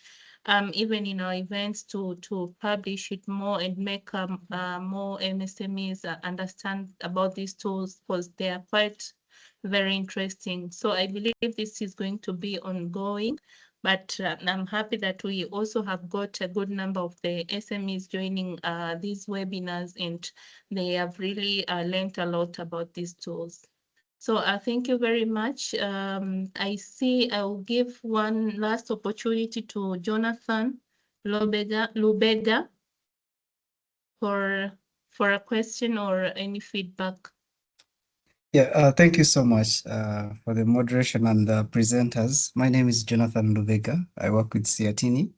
even in our events, to publish it more and make more MSMEs understand about these tools, because they are quite very interesting. So I believe this is going to be ongoing, but I'm happy that we also have got a good number of the SMEs joining these webinars, and they have really learned a lot about these tools. So thank you very much. I see I'll give one last opportunity to Jonathan Lubega for a question or any feedback. Yeah, thank you so much for the moderation and the presenters. My name is Jonathan Lubega. I work with Siatini,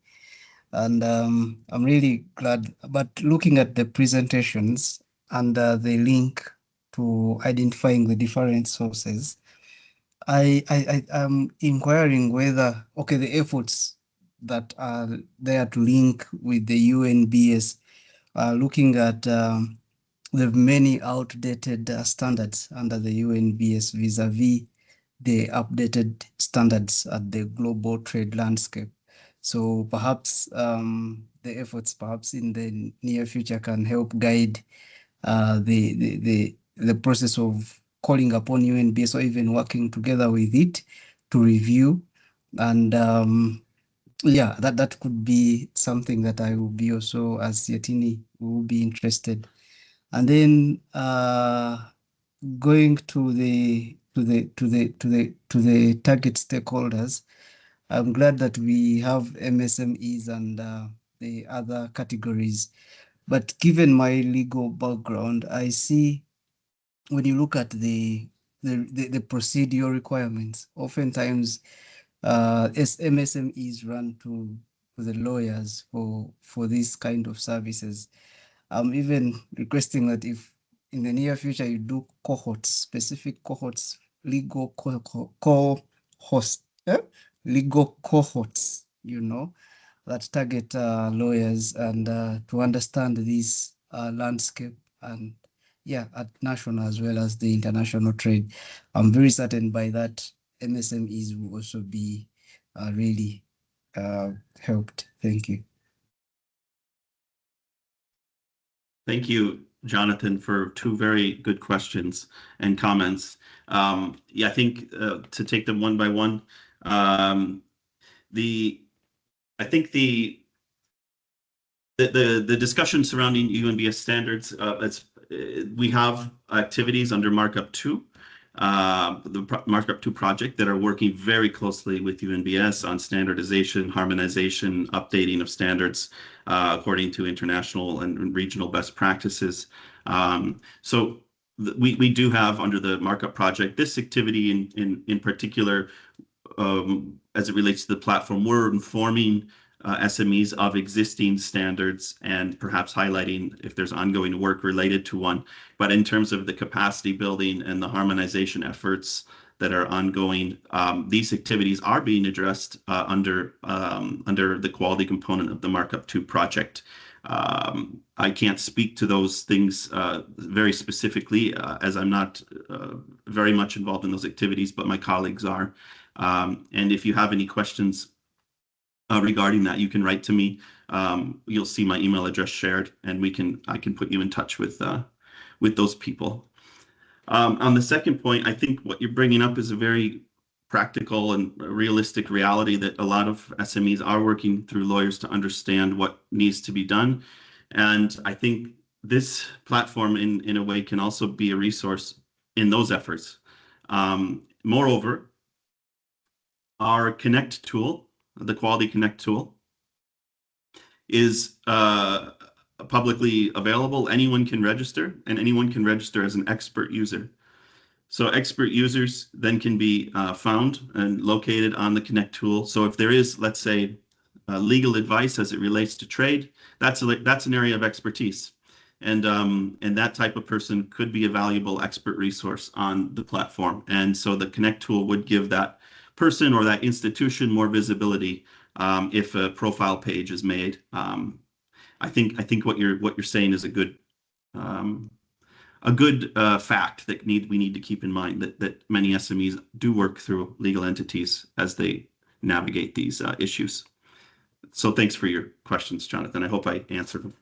and I'm really glad. But looking at the presentations and the link to identifying the different sources, I am inquiring whether, okay, the efforts that are there to link with the UNBS, looking at the many outdated standards under the UNBS vis-a-vis the updated standards at the global trade landscape. So perhaps the efforts perhaps in the near future can help guide the process of calling upon UNBS or even working together with it to review and yeah, that could be something that I will be also, as Siatini, will be interested. And then going to the target stakeholders, I'm glad that we have MSMEs and the other categories. But given my legal background, I see when you look at the procedural requirements, oftentimes as MSMEs run to the lawyers for these kind of services. I'm even requesting that if in the near future you do cohorts, specific cohorts, legal legal cohorts, you know, that target lawyers and to understand this landscape and yeah, at national as well as the international trade. I'm very certain by that MSMEs will also be really helped. Thank you. Thank you, Jonathan, for two very good questions and comments. Yeah, I think to take them one by one, I think the discussion surrounding UNBS standards, we have activities under Markup 2, the Markup 2 project that are working very closely with UNBS on standardization, harmonization, updating of standards according to international and regional best practices. So we do have under the Markup project this activity in particular as it relates to the platform. We're informing SMEs of existing standards and perhaps highlighting if there's ongoing work related to one. But in terms of the capacity building and the harmonization efforts that are ongoing, these activities are being addressed under the quality component of the Markup 2 project. I can't speak to those things very specifically as I'm not very much involved in those activities, but my colleagues are. And if you have any questions regarding that, you can write to me. You'll see my email address shared, and I can put you in touch with those people. On the second point, I think what you're bringing up is a very practical and realistic reality that a lot of SMEs are working through lawyers to understand what needs to be done. And I think this platform in a way can also be a resource in those efforts. Moreover, our Connect tool, the Quality Connect tool, is publicly available. Anyone can register, and anyone can register as an expert user. So expert users then can be found and located on the Connect tool. So if there is, let's say, legal advice as it relates to trade, that's an area of expertise. And that type of person could be a valuable expert resource on the platform. And so the Connect tool would give that person or that institution more visibility if a profile page is made. I think what you're saying is a good fact that we need to keep in mind that many SMEs do work through legal entities as they navigate these issues. So thanks for your questions, Jonathan. I hope I answered them.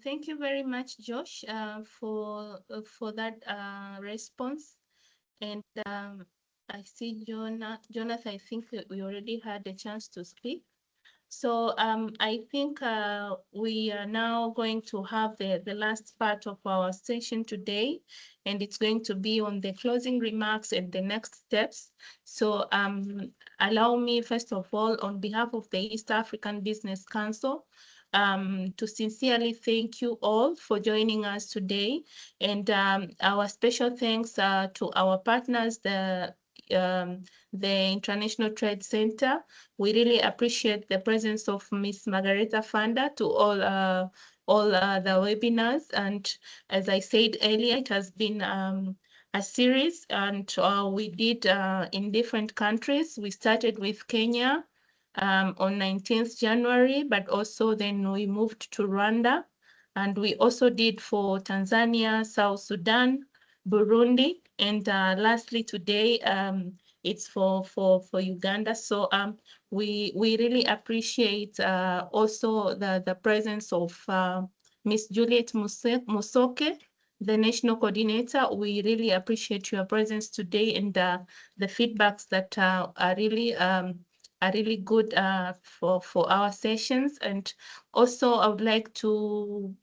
Thank you very much, Josh, for that response. And I see Jonathan, I think we already had a chance to speak. So I think we are now going to have the last part of our session today, and it's going to be on the closing remarks and the next steps. So allow me, first of all, on behalf of the East African Business Council, to sincerely thank you all for joining us today. And our special thanks to our partners, the International Trade Center. We really appreciate the presence of Ms. Margareta Fanda to all the webinars. And as I said earlier, it has been a series, and we did in different countries. We started with Kenya on 19th January, but also then we moved to Rwanda. And we also did for Tanzania, South Sudan, Burundi, and lastly today, it's for Uganda. So we really appreciate also the presence of Miss Juliet Musoke, the national coordinator. We really appreciate your presence today and the feedbacks that are really good for our sessions. And also, I would like to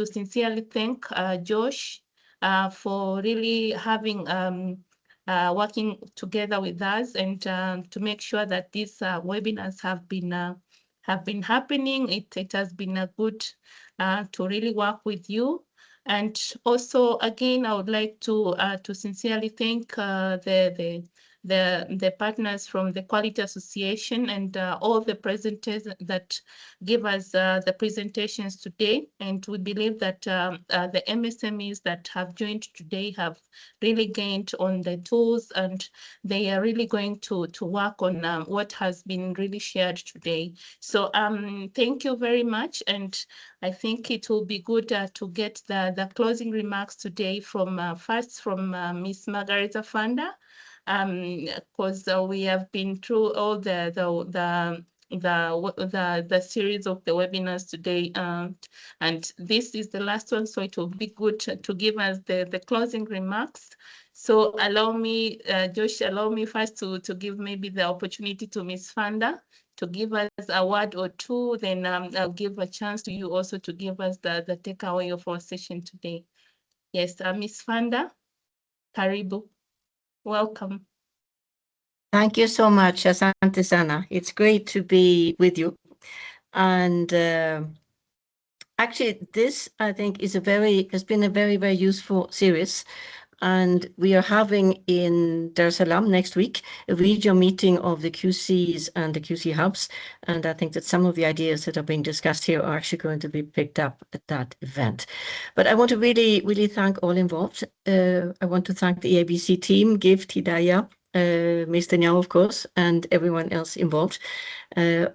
sincerely thank Josh for really having working together with us and to make sure that these webinars have been happening. It has been a good to really work with you. And also, again, I would like to sincerely thank the partners from the Quality Association and all the presenters that give us the presentations today. And we believe that the MSMEs that have joined today have really gained on the tools, and they are really going to work on what has been really shared today. So thank you very much. And I think it will be good to get the closing remarks today from first from Ms. Margareta Fanda, because we have been through all the series of the webinars today, and this is the last one, so it will be good to give us the closing remarks. So allow me, Josh, allow me first to give maybe the opportunity to Ms. Fanda to give us a word or two, then I'll give a chance to you also to give us the takeaway of our session today. Yes, Ms. Fanda, karibu. Welcome. Thank you so much, Asante Sana. It's great to be with you. And actually, this, I think, has been a very, very useful series. And we are having in Dar es Salaam next week a regional meeting of the QCs and the QC hubs. And I think that some of the ideas that are being discussed here are actually going to be picked up at that event. But I want to really, really thank all involved. I want to thank the EABC team, Gift, Hidayah, Mr. Nyao, of course, and everyone else involved.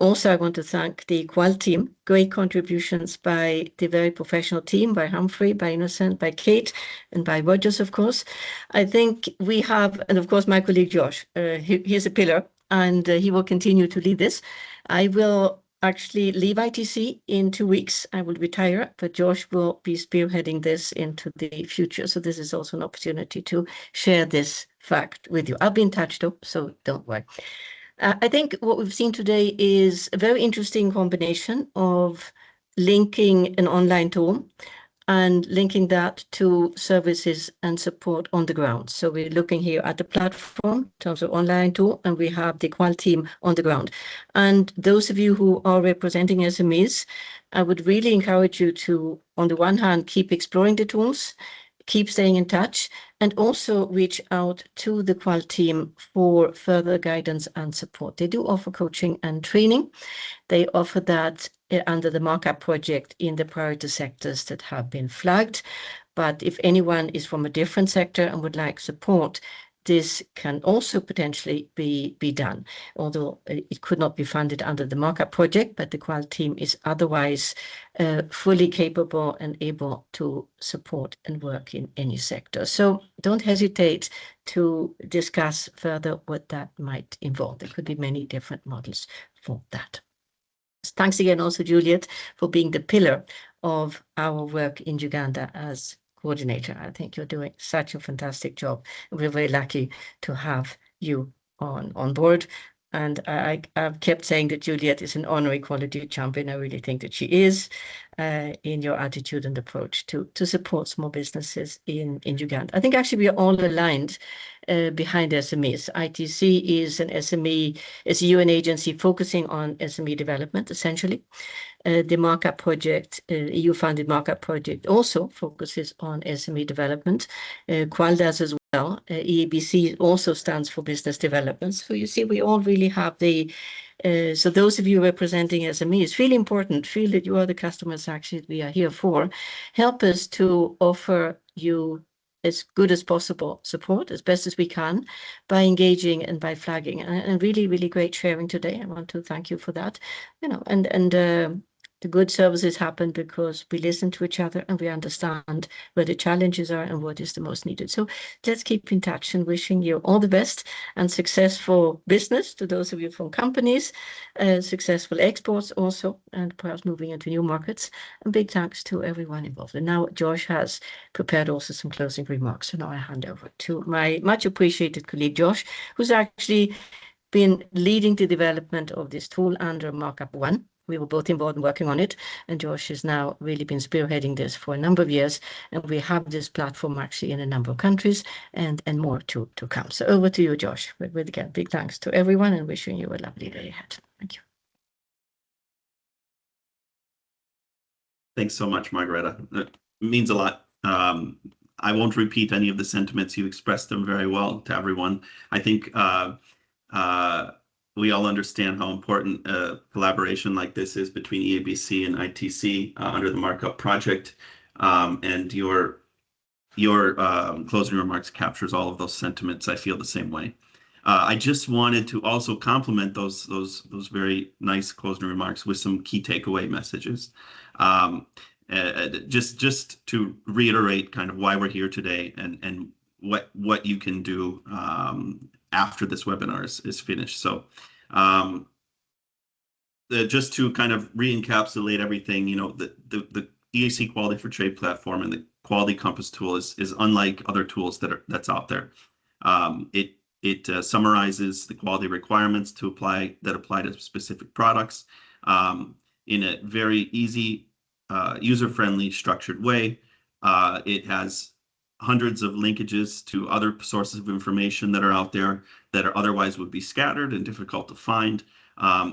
Also, I want to thank the QAAUL team. Great contributions by the very professional team, by Humphrey, by Innocent, by Kate, and by Rogers, of course. I think we have, and of course, my colleague Josh, he's a pillar, and he will continue to lead this. I will actually leave ITC in 2 weeks. I will retire, but Josh will be spearheading this into the future. So this is also an opportunity to share this fact with you. I'll be in touch though, so don't worry. I think what we've seen today is a very interesting combination of linking an online tool and linking that to services and support on the ground. So we're looking here at the platform in terms of online tool, and we have the QAAUL team on the ground. And those of you who are representing SMEs, I would really encourage you to, on the one hand, keep exploring the tools, keep staying in touch, and also reach out to the QAAUL team for further guidance and support. They do offer coaching and training. They offer that under the markup project in the priority sectors that have been flagged. But if anyone is from a different sector and would like support, this can also potentially be done, although it could not be funded under the markup project, but the QAAUL team is otherwise fully capable and able to support and work in any sector. So don't hesitate to discuss further what that might involve. There could be many different models for that. Thanks again also, Juliet, for being the pillar of our work in Uganda as coordinator. I think you're doing such a fantastic job. We're very lucky to have you on board. And I've kept saying that Juliet is an honorary quality champion. I really think that she is in your attitude and approach to support small businesses in Uganda. I think actually we are all aligned behind SMEs. ITC is an SME, is a UN agency focusing on SME development, essentially. The markup project, EU-funded markup project, also focuses on SME development. QAAUL does as well. EABC also stands for business development. So you see, we all really have the, so those of you representing SMEs, feel important, feel that you are the customers actually we are here for. Help us to offer you as good as possible support, as best as we can, by engaging and by flagging. And really, really great sharing today. I want to thank you for that. You know, and The good services happen because we listen to each other and we understand where the challenges are and what is the most needed. So let's keep in touch, and wishing you all the best and successful business to those of you from companies, successful exports also, and perhaps moving into new markets. And big thanks to everyone involved. And now Josh has prepared also some closing remarks. So now I hand over to my much appreciated colleague Josh, who's actually been leading the development of this tool under Markup 1. We were both involved in working on it, and Josh has now really been spearheading this for a number of years, and we have this platform actually in a number of countries, and more to come. So over to you, Josh, with again, big thanks to everyone and wishing you a lovely day ahead. Thank you. Thanks so much, Margareta. It means a lot. I won't repeat any of the sentiments. You expressed them very well to everyone. I think we all understand how important collaboration like this is between EABC and ITC under the Markup project. And your closing remarks captures all of those sentiments. I feel the same way. I just wanted to also complement those very nice closing remarks with some key takeaway messages. Just to reiterate kind of why we're here today and what you can do after this webinar is finished. So just to kind of re-encapsulate everything, you know, the EAC Quality for Trade platform and the Quality Compass tool is unlike other tools that's out there. It summarizes the quality requirements that apply to specific products in a very easy, user-friendly, structured way. It has hundreds of linkages to other sources of information that are out there that are otherwise would be scattered and difficult to find.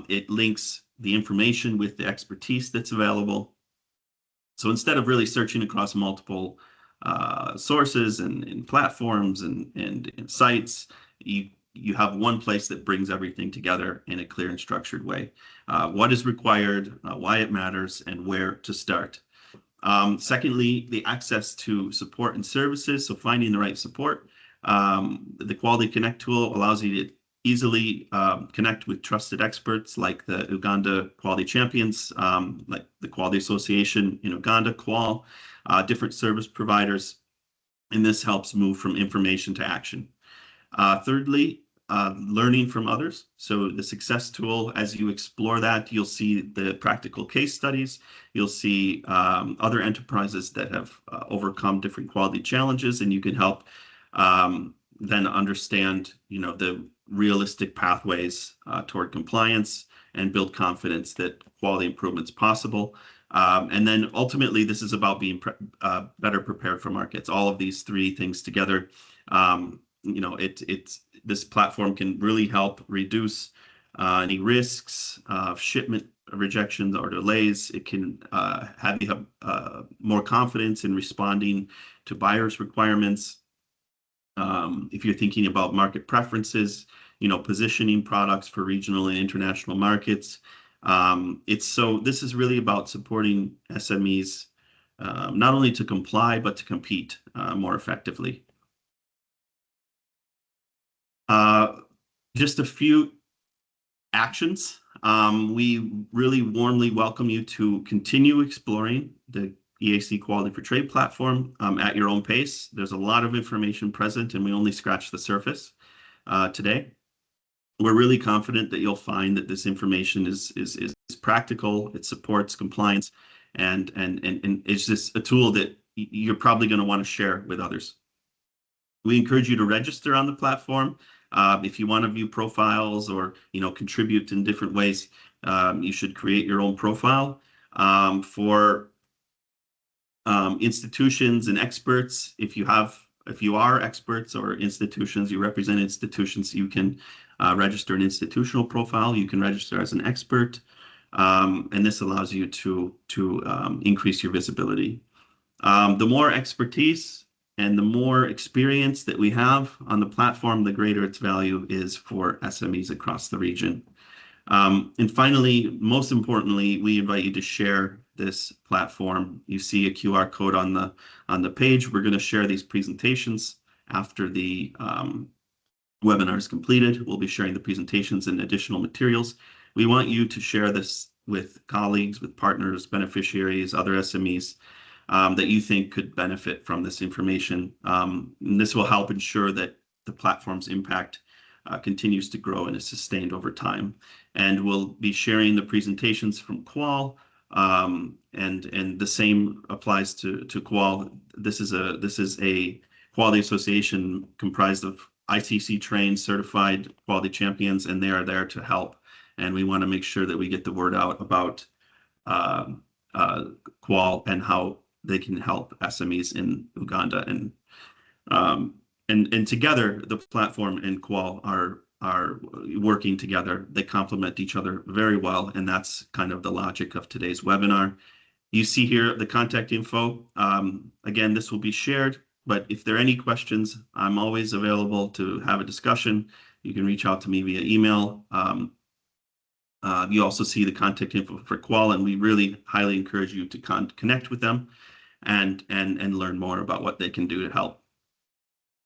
It links the information with the expertise that's available. So instead of really searching across multiple sources and platforms and sites, you have one place that brings everything together in a clear and structured way. What is required, why it matters, and where to start. Secondly, the access to support and services, so finding the right support. The Quality Connect tool allows you to easily connect with trusted experts like the Uganda Quality Champions, like the Quality Association in Uganda, QAAUL, different service providers, and this helps move from information to action. Thirdly, learning from others. So the success tool, as you explore that, you'll see the practical case studies. You'll see other enterprises that have overcome different quality challenges, and you can help then understand, you know, the realistic pathways toward compliance and build confidence that quality improvement is possible. And then ultimately, this is about being better prepared for markets. All of these three things together, you know, this platform can really help reduce any risks of shipment rejections or delays. It can have you have more confidence in responding to buyers' requirements. If you're thinking about market preferences, you know, positioning products for regional and international markets. This is really about supporting SMEs, not only to comply, but to compete more effectively. Just a few actions. We really warmly welcome you to continue exploring the EAC Quality for Trade platform at your own pace. There's a lot of information present, and we only scratched the surface today. We're really confident that you'll find that this information is practical. It supports compliance, and it's just a tool that you're probably going to want to share with others. We encourage you to register on the platform. If you want to view profiles or, you know, contribute in different ways, you should create your own profile. For institutions and experts, if you are experts or institutions, you represent institutions, you can register an institutional profile. You can register as an expert, and this allows you to increase your visibility. The more expertise and the more experience that we have on the platform, the greater its value is for SMEs across the region. And finally, most importantly, we invite you to share this platform. You see a QR code on the page. We're going to share these presentations after the webinar is completed. We'll be sharing the presentations and additional materials. We want you to share this with colleagues, with partners, beneficiaries, other SMEs that you think could benefit from this information. And this will help ensure that the platform's impact continues to grow and is sustained over time. And we'll be sharing the presentations from QAAUL, and the same applies to QAAUL. This is a quality association comprised of ICC trained certified quality champions, and they are there to help. And we want to make sure that we get the word out about QAAUL and how they can help SMEs in Uganda. And together, the platform and QAAUL are working together. They complement each other very well, and that's kind of the logic of today's webinar. You see here the contact info. Again, this will be shared, but if there are any questions, I'm always available to have a discussion. You can reach out to me via email. You also see the contact info for QAAUL, and we really highly encourage you to connect with them and learn more about what they can do to help.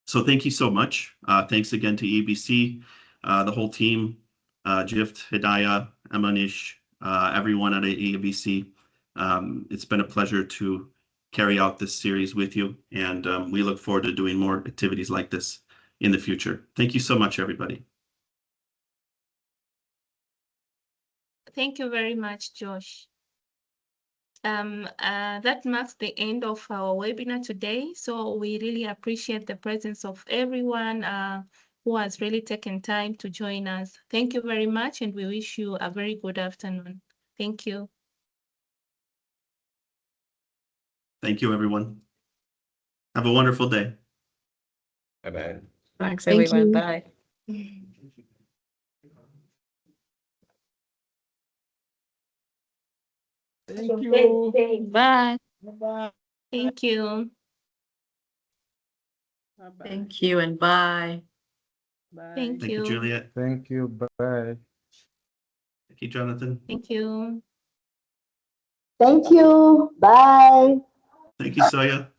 So thank you so much. Thanks again to EABC, the whole team, Jift, Hidayah, Emanish, everyone at EABC. It's been a pleasure to carry out this series with you, and we look forward to doing more activities like this in the future. Thank you so much, everybody. Thank you very much, Josh. That marks the end of our webinar today. So we really appreciate the presence of everyone who has really taken time to join us. Thank you very much, and we wish you a very good afternoon. Thank you. Thank you, everyone. Have a wonderful day. Bye-bye. Thanks, Thank everyone. you. Bye. Thank you. Bye. Bye-bye. Thank you. Bye-bye. Thank you and bye. Bye. Thank Thank you, you. Juliet. Thank you. Bye. Thank you, Jonathan. Thank you. Thank you. Bye. Thank you, Soya.